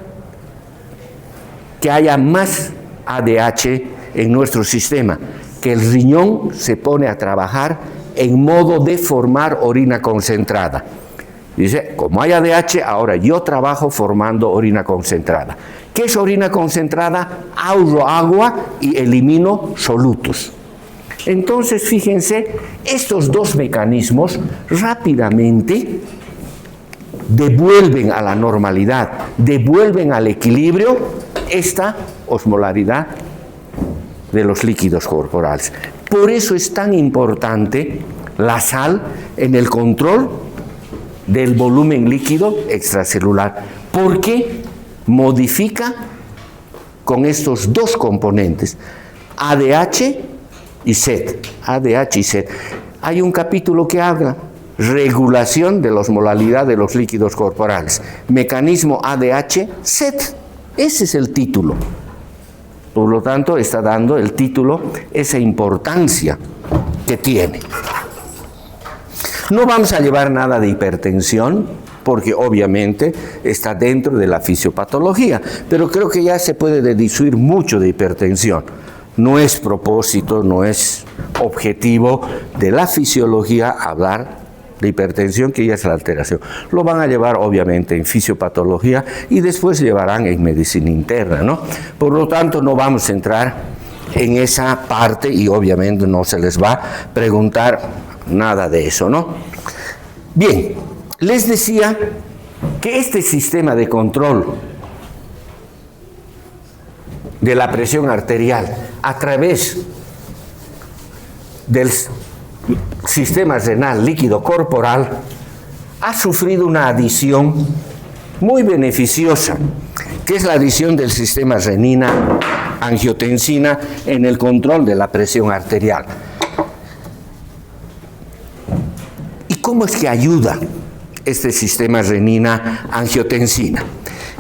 que haya más ADH en nuestro sistema? Que el riñón se pone a trabajar en modo de formar orina concentrada. Dice, como hay ADH, ahora yo trabajo formando orina concentrada. ¿Qué es orina concentrada? Ahorro agua y elimino solutos. Entonces, fíjense, estos dos mecanismos rápidamente devuelven a la normalidad, devuelven al equilibrio esta osmolaridad de los líquidos corporales. Por eso es tan importante la sal en el control del volumen líquido extracelular, porque modifica con estos dos componentes, ADH y sed. ADH y sed. Hay un capítulo que habla regulación de la osmolalidad de los líquidos corporales, mecanismo ADH, sed. Ese es el título. Por lo tanto, está dando el título esa importancia que tiene. No vamos a llevar nada de hipertensión, porque obviamente está dentro de la fisiopatología, pero creo que ya se puede deducir mucho de hipertensión. No es propósito, no es objetivo de la fisiología hablar de hipertensión, que ya es la alteración. Lo van a llevar obviamente en fisiopatología y después llevarán en medicina interna, ¿no? Por lo tanto, no vamos a entrar en esa parte y obviamente no se les va a preguntar nada de eso, ¿no? Bien, les decía que este sistema de control de la presión arterial a través del sistema renal líquido corporal ha sufrido una adición muy beneficiosa, que es la adición del sistema renina-angiotensina en el control de la presión arterial. ¿Y cómo es que ayuda este sistema renina-angiotensina?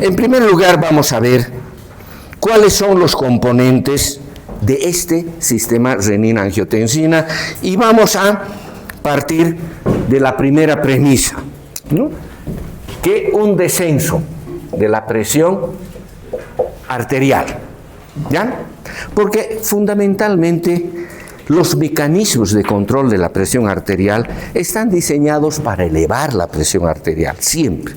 En primer lugar, vamos a ver cuáles son los componentes de este sistema renina-angiotensina y vamos a partir de la primera premisa, ¿no? Que un descenso de la presión arterial, ¿ya? Porque fundamentalmente los mecanismos de control de la presión arterial están diseñados para elevar la presión arterial, siempre,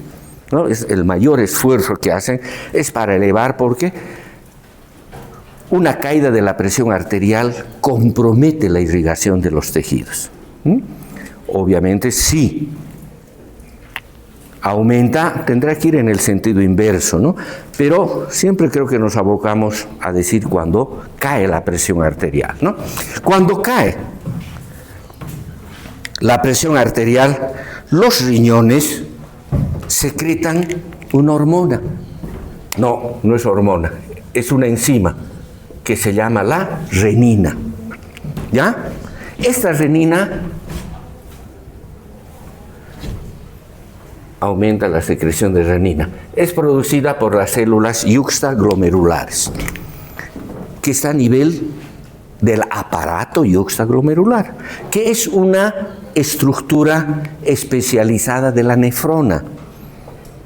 ¿no? Es el mayor esfuerzo que hacen es para elevar, porque una caída de la presión arterial compromete la irrigación de los tejidos. Obviamente, sí, aumenta, tendrá que ir en el sentido inverso, ¿no? Pero siempre creo que nos abocamos a decir cuando cae la presión arterial, ¿no? Cuando cae la presión arterial, los riñones secretan una hormona. No, no es hormona, es una enzima que se llama la renina, ¿ya? Esta renina aumenta la secreción de renina. Es producida por las células yuxtaglomerulares, que está a nivel del aparato yuxtaglomerular, que es una estructura especializada de la nefrona,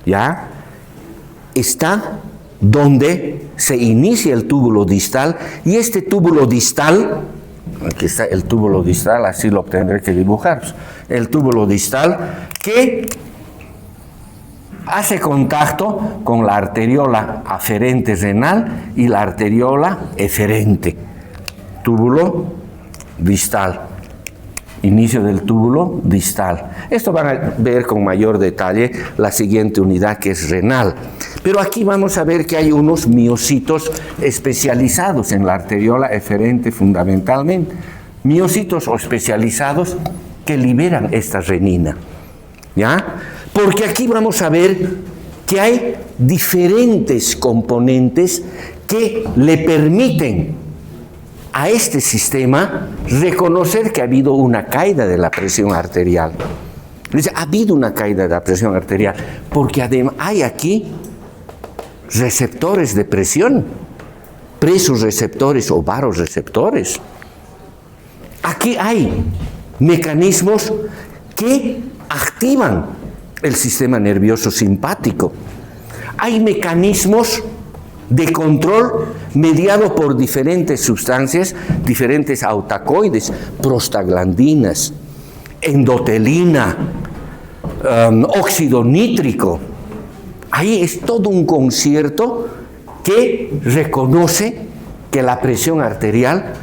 ¿ya? Está donde se inicia el túbulo distal, y este túbulo distal, aquí está el túbulo distal, así lo tendré que dibujar, el túbulo distal que hace contacto con la arteriola aferente renal y la arteriola eferente, túbulo distal, inicio del túbulo distal. Esto van a ver con mayor detalle la siguiente unidad, que es renal. Pero aquí vamos a ver que hay unos miocitos especializados en la arteriola eferente fundamentalmente, miocitos o especializados que liberan esta renina, ¿ya? Porque aquí vamos a ver que hay diferentes componentes que le permiten a este sistema reconocer que ha habido una caída de la presión arterial. Dice, ha habido una caída de la presión arterial, porque además hay aquí receptores de presión, presoreceptores o vasoreceptores. Aquí hay mecanismos que activan el sistema nervioso simpático. Hay mecanismos de control mediado por diferentes sustancias, diferentes autacoides, prostaglandinas, endotelina, óxido nítrico. Ahí es todo un concierto que reconoce que la presión arterial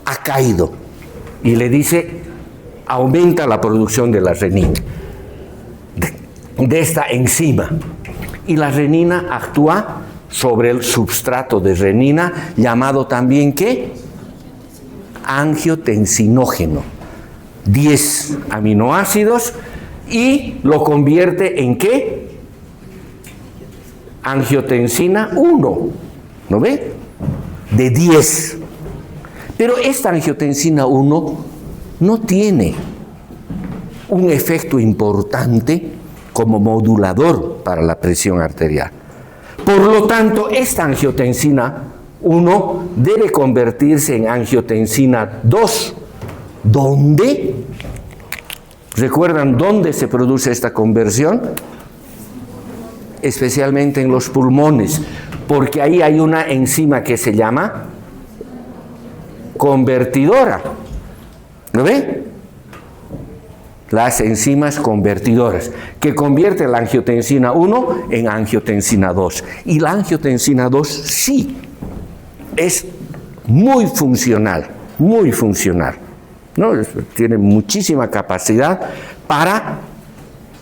ha caído y le dice, aumenta la producción de la renina, de esta enzima. Y la renina actúa sobre el substrato de renina, llamado también, ¿qué? Angiotensinógeno. 10 aminoácidos, y lo convierte en ¿qué? Angiotensina 1, ¿no ve? De 10. Pero esta angiotensina 1 no tiene un efecto importante como modulador para la presión arterial. Por lo tanto, esta angiotensina 1 debe convertirse en angiotensina 2. ¿Dónde? ¿Recuerdan dónde se produce esta conversión? Especialmente en los pulmones, porque ahí hay una enzima que se llama convertidora. ¿Lo ve? Las enzimas convertidoras, que convierten la angiotensina 1 en angiotensina 2. Y la angiotensina 2 sí es muy funcional, ¿no? Tiene muchísima capacidad para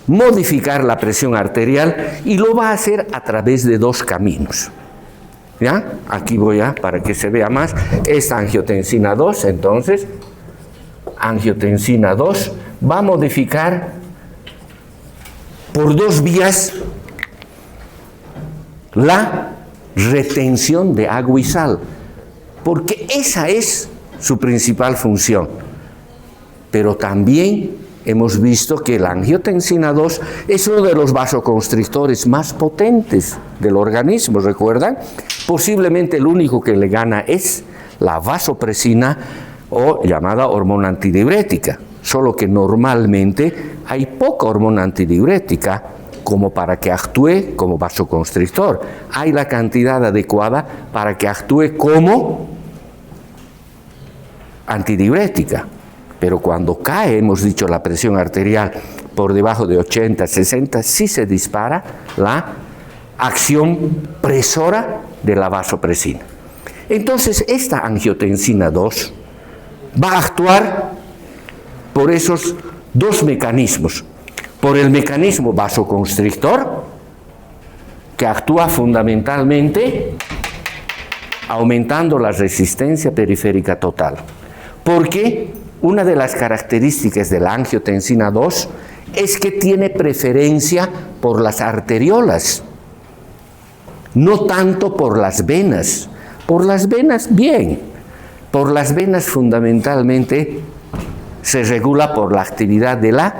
modificar la presión arterial, y lo va a hacer a través de 2 caminos. ¿Ya? Aquí voy a, para que se vea más, esta angiotensina 2, entonces, angiotensina 2 va a modificar por 2 vías la retención de agua y sal, porque esa es su principal función. Pero también hemos visto que la angiotensina 2 es uno de los vasoconstrictores más potentes del organismo, ¿recuerdan? Posiblemente el único que le gana es la vasopresina o llamada hormona antidiurética, solo que normalmente hay poca hormona antidiurética como para que actúe como vasoconstrictor. Hay la cantidad adecuada para que actúe como antidiurética. Pero cuando cae, hemos dicho, la presión arterial por debajo de 80, 60, sí se dispara la acción presora de la vasopresina. Entonces, esta angiotensina 2 va a actuar por esos dos mecanismos. Por el mecanismo vasoconstrictor, que actúa fundamentalmente aumentando la resistencia periférica total. Porque una de las características de la angiotensina 2 es que tiene preferencia por las arteriolas, no tanto por las venas. Por las venas, bien. Por las venas fundamentalmente se regula por la actividad de la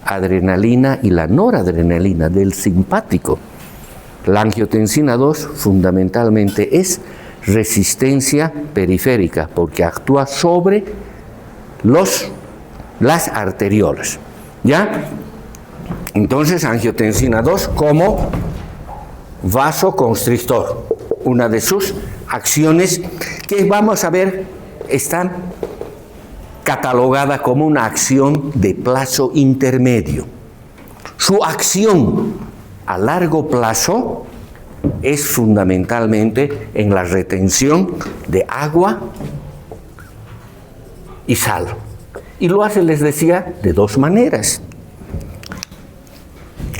adrenalina y la noradrenalina del simpático. La angiotensina 2 fundamentalmente es resistencia periférica porque actúa sobre las arteriolas. ¿Ya? Entonces, angiotensina 2 como vasoconstrictor, una de sus acciones que vamos a ver están catalogada como una acción de plazo intermedio. Su acción a largo plazo es fundamentalmente en la retención de agua y sal. Y lo hace, les decía, de dos maneras.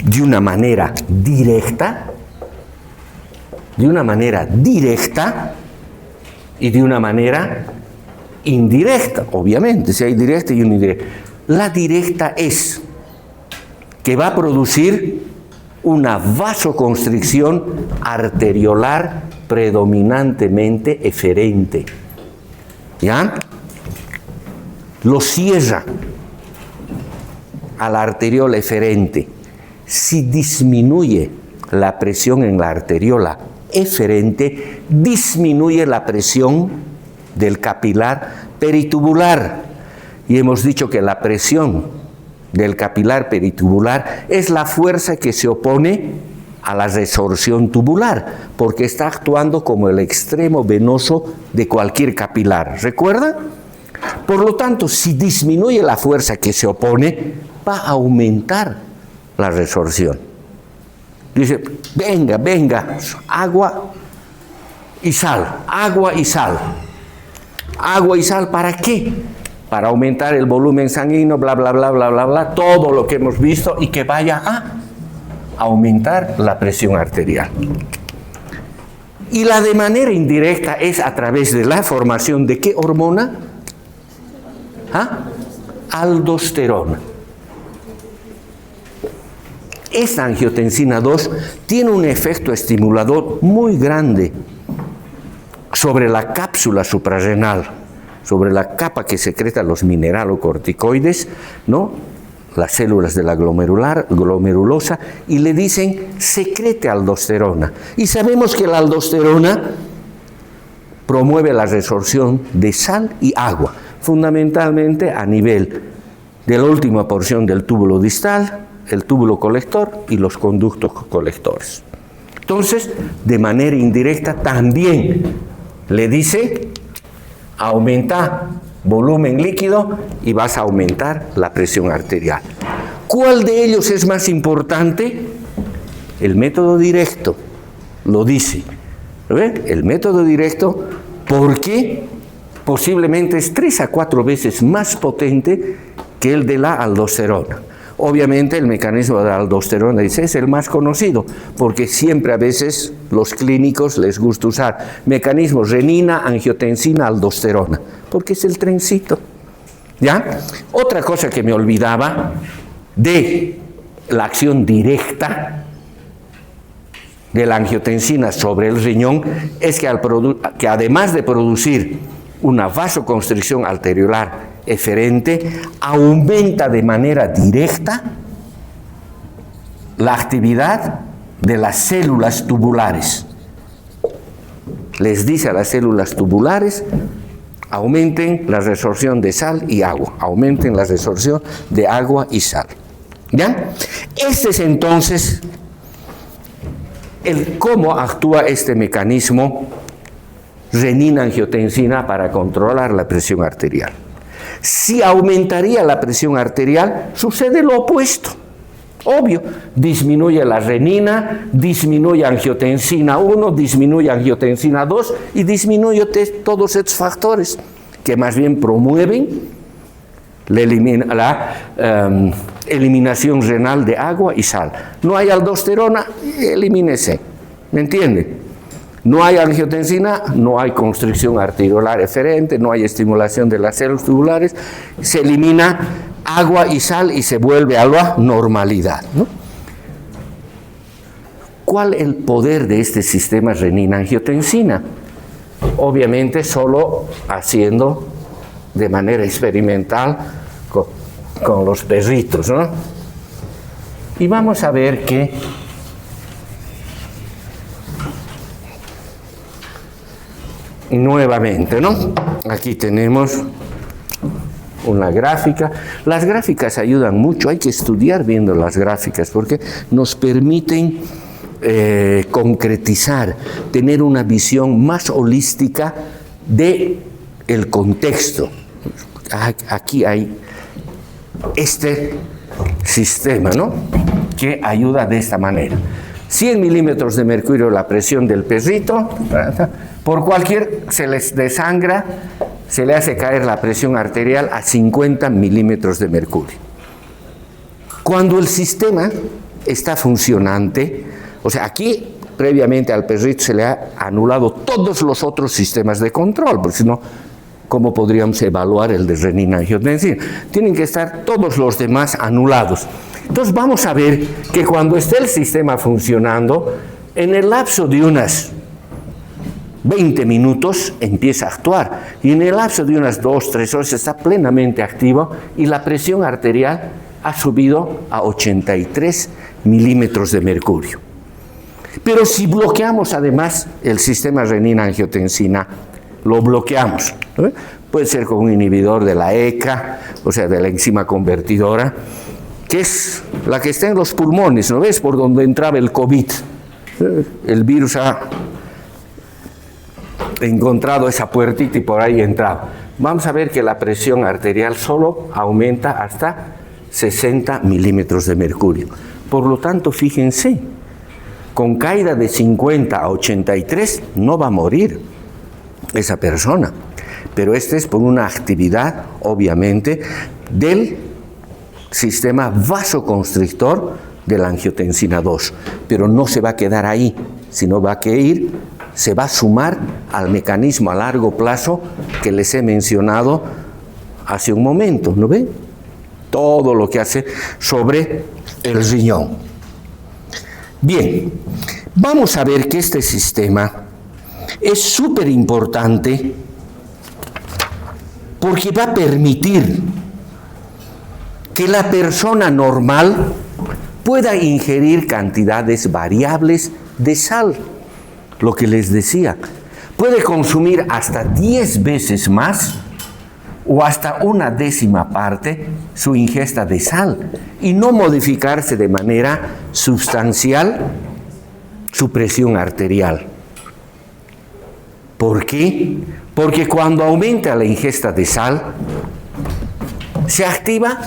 De una manera directa y de una manera indirecta, obviamente, si hay directa y una indirecta. La directa es que va a producir una vasoconstricción arteriolar predominantemente eferente. ¿Ya? Lo cierra a la arteriola eferente. Si disminuye la presión en la arteriola eferente, disminuye la presión del capilar peritubular. Y hemos dicho que la presión del capilar peritubular es la fuerza que se opone a la resorción tubular, porque está actuando como el extremo venoso de cualquier capilar. ¿Recuerdan? Por lo tanto, si disminuye la fuerza que se opone, va a aumentar la resorción. Dice, venga, agua y sal, agua y sal. ¿Agua y sal para qué? Para aumentar el volumen sanguíneo, bla, bla, bla, bla, bla, bla, todo lo que hemos visto y que vaya a aumentar la presión arterial. Y la de manera indirecta es a través de la formación de ¿qué hormona? Aldosterona. Esta angiotensina 2 tiene un efecto estimulador muy grande sobre la cápsula suprarrenal, sobre la capa que secreta los mineralocorticoides, ¿no? Las células de la glomerulosa, y le dicen secrete aldosterona. Y sabemos que la aldosterona promueve la resorción de sal y agua, fundamentalmente a nivel de la última porción del túbulo distal, el túbulo colector y los conductos colectores. Entonces, de manera indirecta también le dice, aumenta volumen líquido y vas a aumentar la presión arterial. ¿Cuál de ellos es más importante? El método directo lo dice. ¿Ven? El método directo, porque posiblemente es 3 a 4 veces más potente que el de la aldosterona. Obviamente el mecanismo de la aldosterona es el más conocido, porque siempre a veces los clínicos les gusta usar mecanismos renina, angiotensina, aldosterona, porque es el trencito. ¿Ya? Otra cosa que me olvidaba de la acción directa de la angiotensina sobre el riñón es que además de producir una vasoconstricción arteriolar eferente aumenta de manera directa la actividad de las células tubulares. Les dice a las células tubulares: aumenten la resorción de sal y agua, aumenten la resorción de agua y sal. ¿Ya? Este es entonces cómo actúa este mecanismo renina-angiotensina para controlar la presión arterial. Si aumentaría la presión arterial, sucede lo opuesto. Obvio, disminuye la renina, disminuye angiotensina 1, disminuye angiotensina 2 y disminuye todos estos factores que más bien promueven la eliminación renal de agua y sal. No hay aldosterona, elimínese. ¿Me entiende? No hay angiotensina, no hay constricción arteriolar eferente, no hay estimulación de las células tubulares, se elimina agua y sal y se vuelve a la normalidad, ¿no? ¿Cuál es el poder de este sistema renina-angiotensina? Obviamente solo haciendo de manera experimental con los perritos, ¿no? Y vamos a ver que nuevamente, ¿no? Aquí tenemos una gráfica. Las gráficas ayudan mucho, hay que estudiar viendo las gráficas porque nos permiten concretizar, tener una visión más holística de el contexto. Aquí hay este sistema, ¿no?, que ayuda de esta manera. 100 milímetros de mercurio la presión del perrito, por cualquier se les desangra, se le hace caer la presión arterial a 50 milímetros de mercurio. Cuando el sistema está funcionante, o sea, aquí previamente al perrito se le ha anulado todos los otros sistemas de control, porque si no, ¿cómo podríamos evaluar el de renina-angiotensina? Tienen que estar todos los demás anulados. Entonces vamos a ver que cuando esté el sistema funcionando, en el lapso de unas 20 minutos empieza a actuar y en el lapso de unas 2-3 horas está plenamente activo y la presión arterial ha subido a 83 milímetros de mercurio. Pero si bloqueamos además el sistema renina-angiotensina, lo bloqueamos, ¿no? Puede ser con un inhibidor de la ECA, o sea, de la enzima convertidora, que es la que está en los pulmones, ¿no ves? Por donde entraba el COVID. El virus ha encontrado esa puertita y por ahí entraba. Vamos a ver que la presión arterial solo aumenta hasta 60 milímetros de mercurio. Por lo tanto, fíjense, con caída de 50 a 83 no va a morir esa persona, pero este es por una actividad, obviamente, del sistema vasoconstrictor de la angiotensina 2, pero no se va a quedar ahí, sino se va a sumar al mecanismo a largo plazo que les he mencionado hace un momento, ¿no ven? Todo lo que hace sobre el riñón. Bien, vamos a ver que este sistema es súper importante porque va a permitir que la persona normal pueda ingerir cantidades variables de sal. Lo que les decía, puede consumir hasta 10 veces más o hasta 1/10 parte su ingesta de sal y no modificarse de manera sustancial su presión arterial. ¿Por qué? Porque cuando aumenta la ingesta de sal, se activa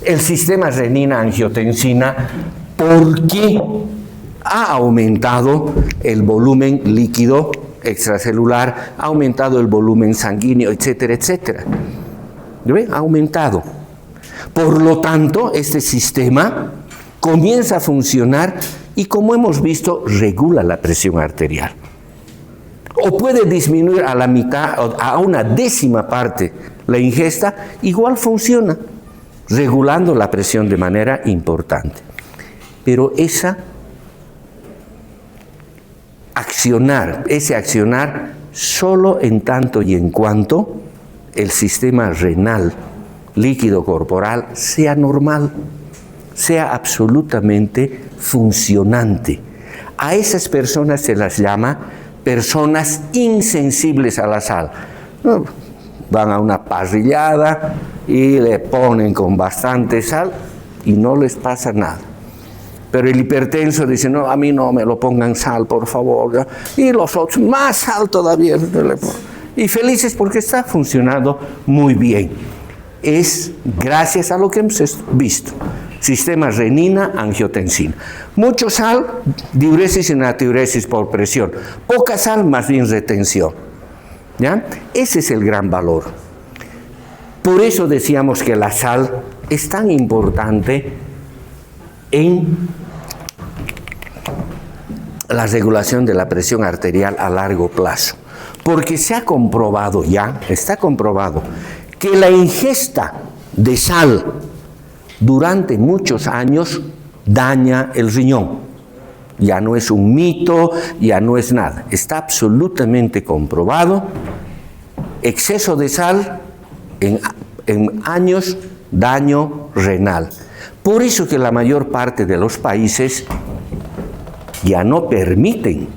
el sistema renina-angiotensina porque ha aumentado el volumen líquido extracelular, ha aumentado el volumen sanguíneo, etcétera, etcétera. ¿Ven? Ha aumentado. Por lo tanto, este sistema comienza a funcionar y, como hemos visto, regula la presión arterial. O puede disminuir a la mitad, a 1/10 parte la ingesta, igual funciona, regulando la presión de manera importante. Pero ese accionar solo en tanto y en cuanto el sistema renal, líquido corporal, sea normal, sea absolutamente funcionante. A esas personas se las llama personas insensibles a la sal. Van a una parrillada y le ponen con bastante sal y no les pasa nada. Pero el hipertenso dice, no, a mí no me lo pongan sal, por favor. Y los otros, más sal todavía. Y felices porque está funcionando muy bien. Es gracias a lo que hemos visto. Sistema renina-angiotensina. Mucho sal, diuresis y natriuresis por presión. Poca sal, más bien retención. ¿Ya? Ese es el gran valor. Por eso decíamos que la sal es tan importante en la regulación de la presión arterial a largo plazo. Porque se ha comprobado ya, está comprobado, que la ingesta de sal durante muchos años daña el riñón. Ya no es un mito, ya no es nada. Está absolutamente comprobado. Exceso de sal en años, daño renal. Por eso que la mayor parte de los países ya no permiten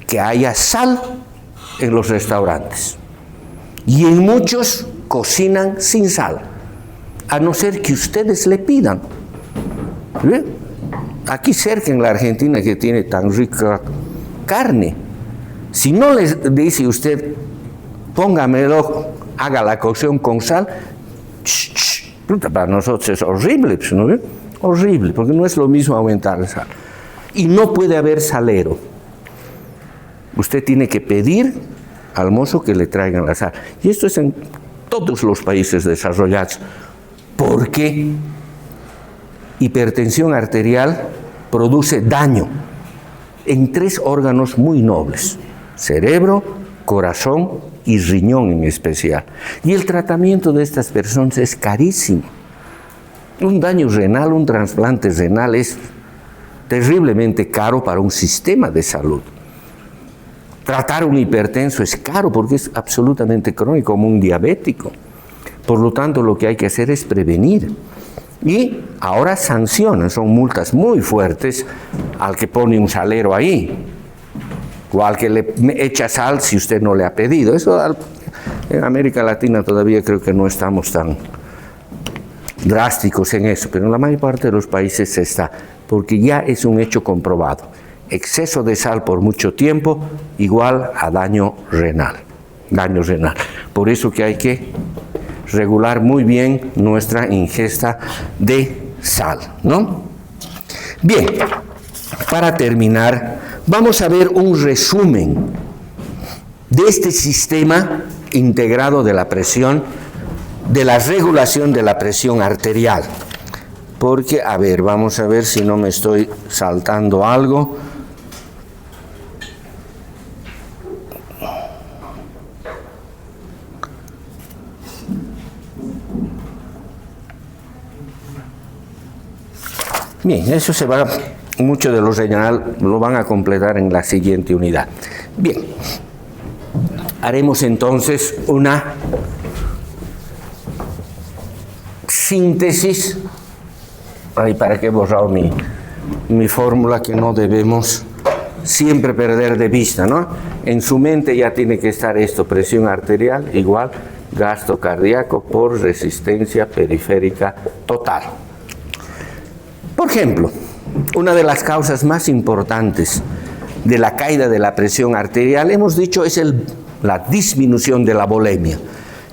que haya sal en los restaurantes. Y en muchos cocinan sin sal, a no ser que ustedes le pidan. ¿Ve? Aquí cerca en la Argentina, que tiene tan rica carne, si no les dice usted, póngamelo, haga la cocción con sal, para nosotros es horrible, ¿no ve? Horrible, porque no es lo mismo aumentar la sal. Y no puede haber salero. Usted tiene que pedir al mozo que le traigan la sal. Y esto es en todos los países desarrollados. Porque hipertensión arterial produce daño en 3 órganos muy nobles: cerebro, corazón y riñón en especial. Y el tratamiento de estas personas es carísimo. Un daño renal, un trasplante renal es terriblemente caro para un sistema de salud. Tratar un hipertenso es caro porque es absolutamente crónico, como un diabético. Por lo tanto, lo que hay que hacer es prevenir. Y ahora sancionan, son multas muy fuertes al que pone un salero ahí, o al que le echa sal si usted no le ha pedido. Eso en América Latina todavía creo que no estamos tan drásticos en eso, pero en la mayor parte de los países se está, porque ya es un hecho comprobado. Exceso de sal por mucho tiempo igual a daño renal. Daño renal. Por eso que hay que regular muy bien nuestra ingesta de sal, ¿no? Bien, para terminar, vamos a ver un resumen de este sistema integrado de la presión, de la regulación de la presión arterial. Porque, a ver, vamos a ver si no me estoy saltando algo. Bien, eso se va, mucho de lo renal lo van a completar en la siguiente unidad. Bien, haremos entonces una síntesis. Ay, ¿para qué he borrado mi fórmula que no debemos siempre perder de vista, ¿no? En su mente ya tiene que estar esto: presión arterial igual gasto cardíaco por resistencia periférica total. Por ejemplo, una de las causas más importantes de la caída de la presión arterial, hemos dicho, es la disminución de la volemia.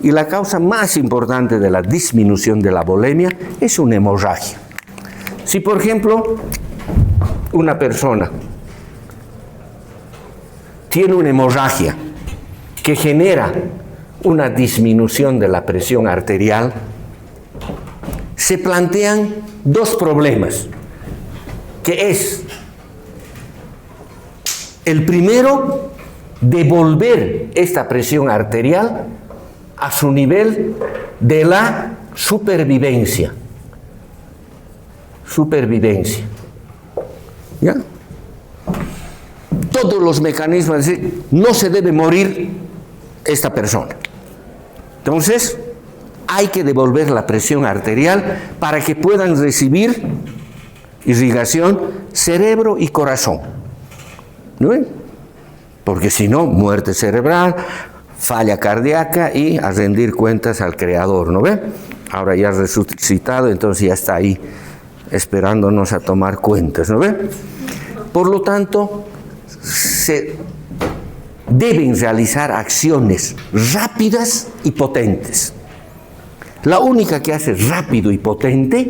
Y la causa más importante de la disminución de la volemia es una hemorragia. Si, por ejemplo, una persona tiene una hemorragia que genera una disminución de la presión arterial, se plantean 2 problemas, que es el primero, devolver esta presión arterial a su nivel de la supervivencia. Supervivencia. ¿Ya? Todos los mecanismos, es decir, no se debe morir esta persona. Entonces, hay que devolver la presión arterial para que puedan recibir irrigación cerebro y corazón. ¿No ven? Porque si no, muerte cerebral, falla cardíaca y a rendir cuentas al Creador, ¿no ven? Ahora ya resucitado, entonces ya está ahí esperándonos a tomar cuentas, ¿no ven? Por lo tanto, se deben realizar acciones rápidas y potentes. La única que hace rápido y potente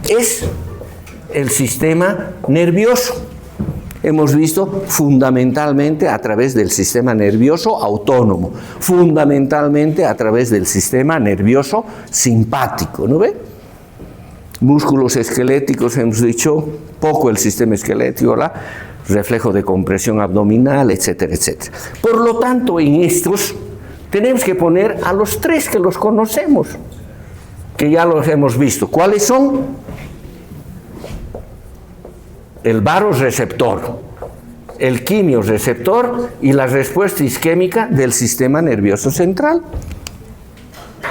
es el sistema nervioso. Hemos visto fundamentalmente a través del sistema nervioso autónomo, fundamentalmente a través del sistema nervioso simpático, ¿no ve? Músculos esqueléticos, hemos dicho, poco el sistema esquelético, reflejo de compresión abdominal, etcétera, etcétera. Por lo tanto, en estos tenemos que poner a los tres que los conocemos, que ya los hemos visto. ¿Cuáles son? El vasoreceptor, el quimiorreceptor y la respuesta isquémica del sistema nervioso central.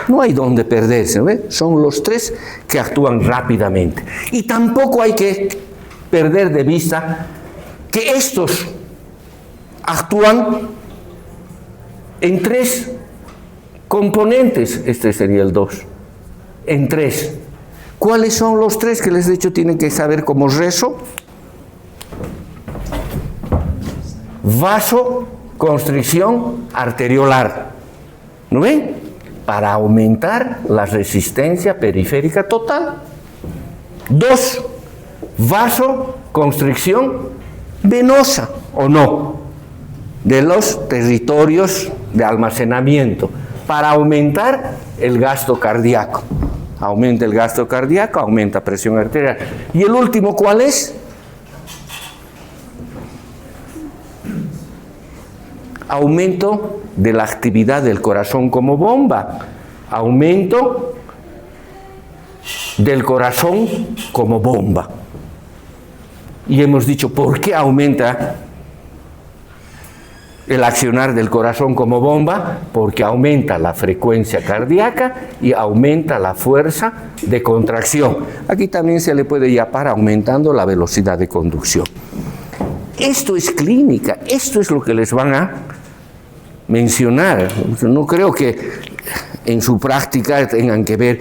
No hay donde perderse, ¿no? Son los tres que actúan rápidamente. Y tampoco hay que perder de vista que estos actúan en tres componentes. Este sería el 2. En tres. ¿Cuáles son los tres que les he dicho tienen que saber como rezo? Vasoconstricción arteriolar. ¿No ven? Para aumentar la resistencia periférica total. 2. Vasoconstricción venosa, ¿o no? De los territorios de almacenamiento. Para aumentar el gasto cardíaco. Aumenta el gasto cardíaco, aumenta presión arterial. ¿Y el último cuál es? Aumento de la actividad del corazón como bomba, aumento del corazón como bomba. Y hemos dicho, ¿por qué aumenta el accionar del corazón como bomba? Porque aumenta la frecuencia cardíaca y aumenta la fuerza de contracción. Aquí también se le puede llamar aumentando la velocidad de conducción. Esto es clínica, esto es lo que les van a mencionar. No creo que en su práctica tengan que ver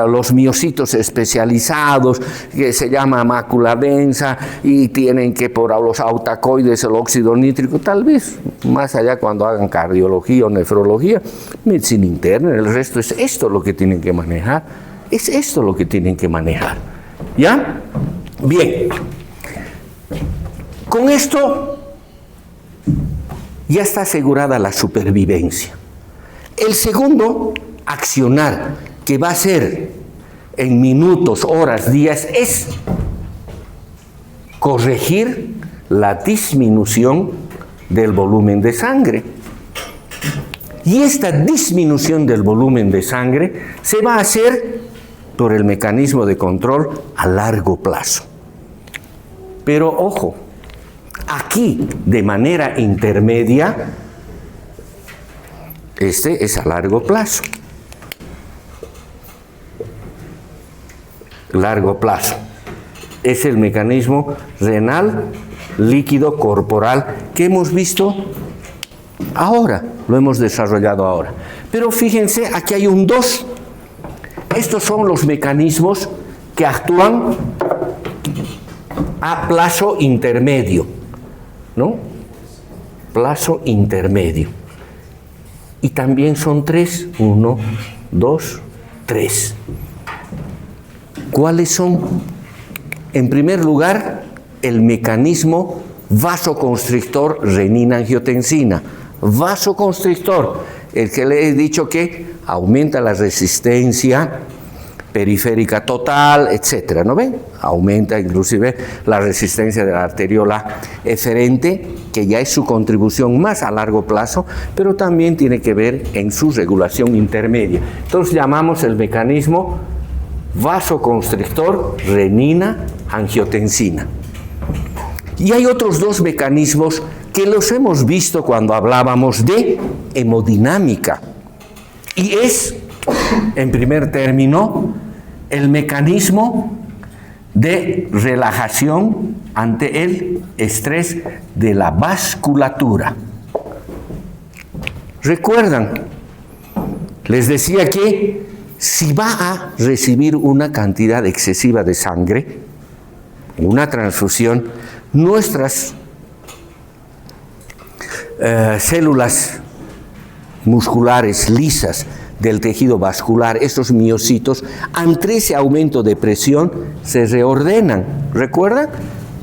los miocitos especializados, que se llama mácula densa, y tienen que por los autacoides el óxido nítrico, tal vez más allá cuando hagan cardiología o nefrología, medicina interna, el resto es esto lo que tienen que manejar, es esto lo que tienen que manejar. ¿Ya? Bien. Con esto ya está asegurada la supervivencia. El segundo accionar que va a ser en minutos, horas, días, es corregir la disminución del volumen de sangre. Y esta disminución del volumen de sangre se va a hacer por el mecanismo de control a largo plazo. Pero ojo, aquí, de manera intermedia, este es a largo plazo. Largo plazo. Es el mecanismo renal líquido corporal que hemos visto ahora, lo hemos desarrollado ahora. Pero fíjense, aquí hay un 2. Estos son los mecanismos que actúan a plazo intermedio, ¿no? Plazo intermedio. Y también son 3. 1, 2, 3. ¿Cuáles son? En primer lugar, el mecanismo vasoconstrictor renina-angiotensina. Vasoconstrictor, el que le he dicho que aumenta la resistencia periférica total, etcétera, ¿no ven? Aumenta inclusive la resistencia de la arteriola eferente, que ya es su contribución más a largo plazo, pero también tiene que ver en su regulación intermedia. Entonces llamamos el mecanismo vasoconstrictor renina-angiotensina. Y hay otros 2 mecanismos que los hemos visto cuando hablábamos de hemodinámica. Y es, en primer término, el mecanismo de relajación ante el estrés de la vasculatura. ¿Recuerdan? Les decía que si va a recibir una cantidad excesiva de sangre, una transfusión, nuestras células musculares lisas del tejido vascular, esos miocitos, ante ese aumento de presión, se reordenan. ¿Recuerdan?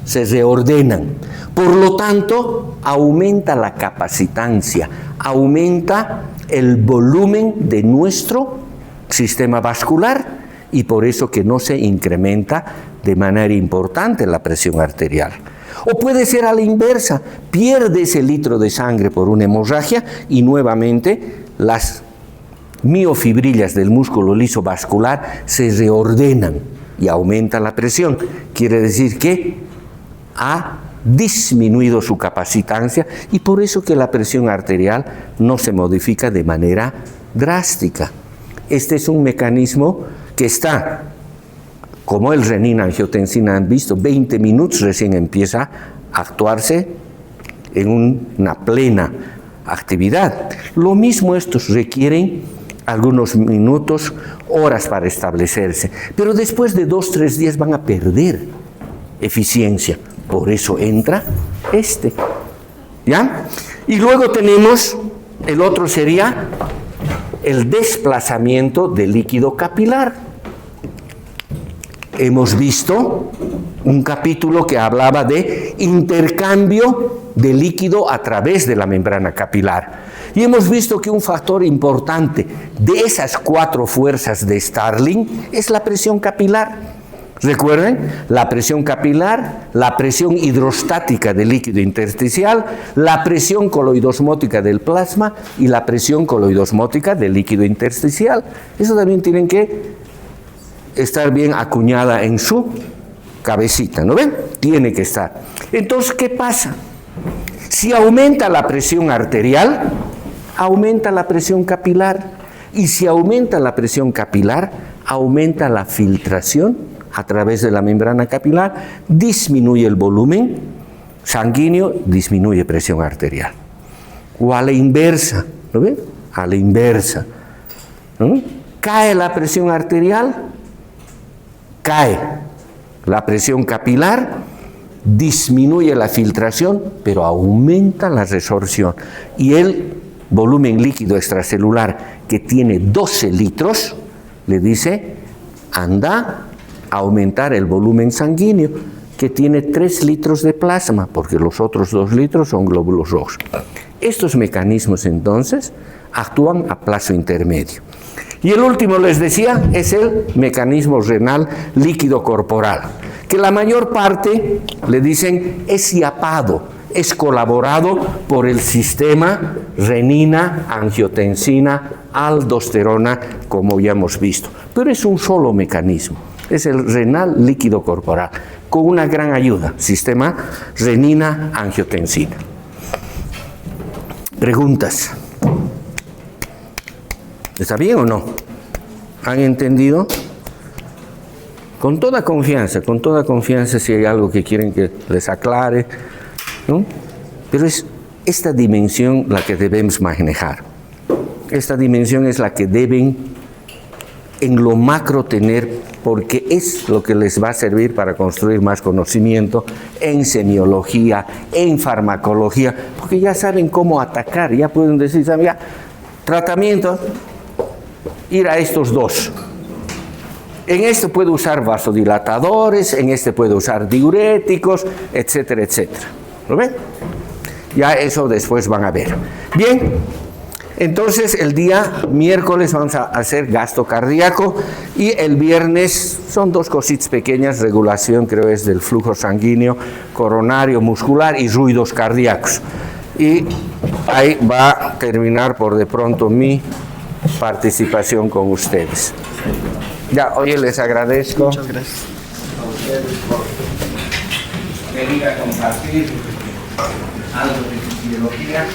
Se reordenan. Por lo tanto, aumenta la capacitancia, aumenta el volumen de nuestro sistema vascular y por eso que no se incrementa de manera importante la presión arterial. O puede ser a la inversa, pierde ese litro de sangre por una hemorragia y nuevamente las miofibrillas del músculo liso vascular se reordenan y aumenta la presión. Quiere decir que ha disminuido su capacitancia y por eso que la presión arterial no se modifica de manera drástica. Este es un mecanismo que está, como el renina-angiotensina han visto, 20 minutos recién empieza a actuarse en una plena actividad. Lo mismo estos requieren algunos minutos, horas para establecerse, pero después de 2-3 días van a perder eficiencia. Por eso entra este. ¿Ya? Y luego tenemos, el otro sería el desplazamiento del líquido capilar. Hemos visto un capítulo que hablaba de intercambio de líquido a través de la membrana capilar. Y hemos visto que un factor importante de esas 4 fuerzas de Starling es la presión capilar. Recuerden, la presión capilar, la presión hidrostática del líquido intersticial, la presión coloidosmótica del plasma y la presión coloidosmótica del líquido intersticial. Eso también tienen que estar bien acuñada en su cabecita, ¿no ven? Tiene que estar. Entonces, ¿qué pasa? Si aumenta la presión arterial, aumenta la presión capilar. Y si aumenta la presión capilar, aumenta la filtración a través de la membrana capilar, disminuye el volumen sanguíneo, disminuye presión arterial. O a la inversa, ¿lo ven? A la inversa, ¿no? Cae la presión arterial, cae la presión capilar, disminuye la filtración, pero aumenta la resorción. Y el volumen líquido extracelular, que tiene 12 litros, le dice, anda a aumentar el volumen sanguíneo, que tiene 3 litros de plasma, porque los otros 2 litros son glóbulos rojos. Estos mecanismos, entonces, actúan a plazo intermedio. Y el último, les decía, es el mecanismo renal líquido corporal, que la mayor parte, le dicen, es siapado, es colaborado por el sistema renina, angiotensina, aldosterona, como ya hemos visto. Pero es un solo mecanismo, es el renal líquido corporal, con una gran ayuda, sistema renina, angiotensina. Preguntas. ¿Está bien o no? ¿Han entendido? Con toda confianza si hay algo que quieren que les aclare, ¿no? Pero es esta dimensión la que debemos manejar. Esta dimensión es la que deben en lo macro tener, porque es lo que les va a servir para construir más conocimiento en semiología, en farmacología, porque ya saben cómo atacar, ya pueden decir, ¿saben? Ya, tratamiento, ir a estos 2. En este puede usar vasodilatadores, en este puede usar diuréticos, etcétera, etcétera. ¿Lo ven? Ya eso después van a ver. Bien, entonces el día miércoles vamos a hacer gasto cardíaco y el viernes son 2 cositas pequeñas, regulación creo es del flujo sanguíneo, coronario, muscular y ruidos cardíacos. Y ahí va a terminar por de pronto mi participación con ustedes. Ya, hoy les agradezco. Muchas gracias. A ustedes por venir a compartir. algo de fisiología.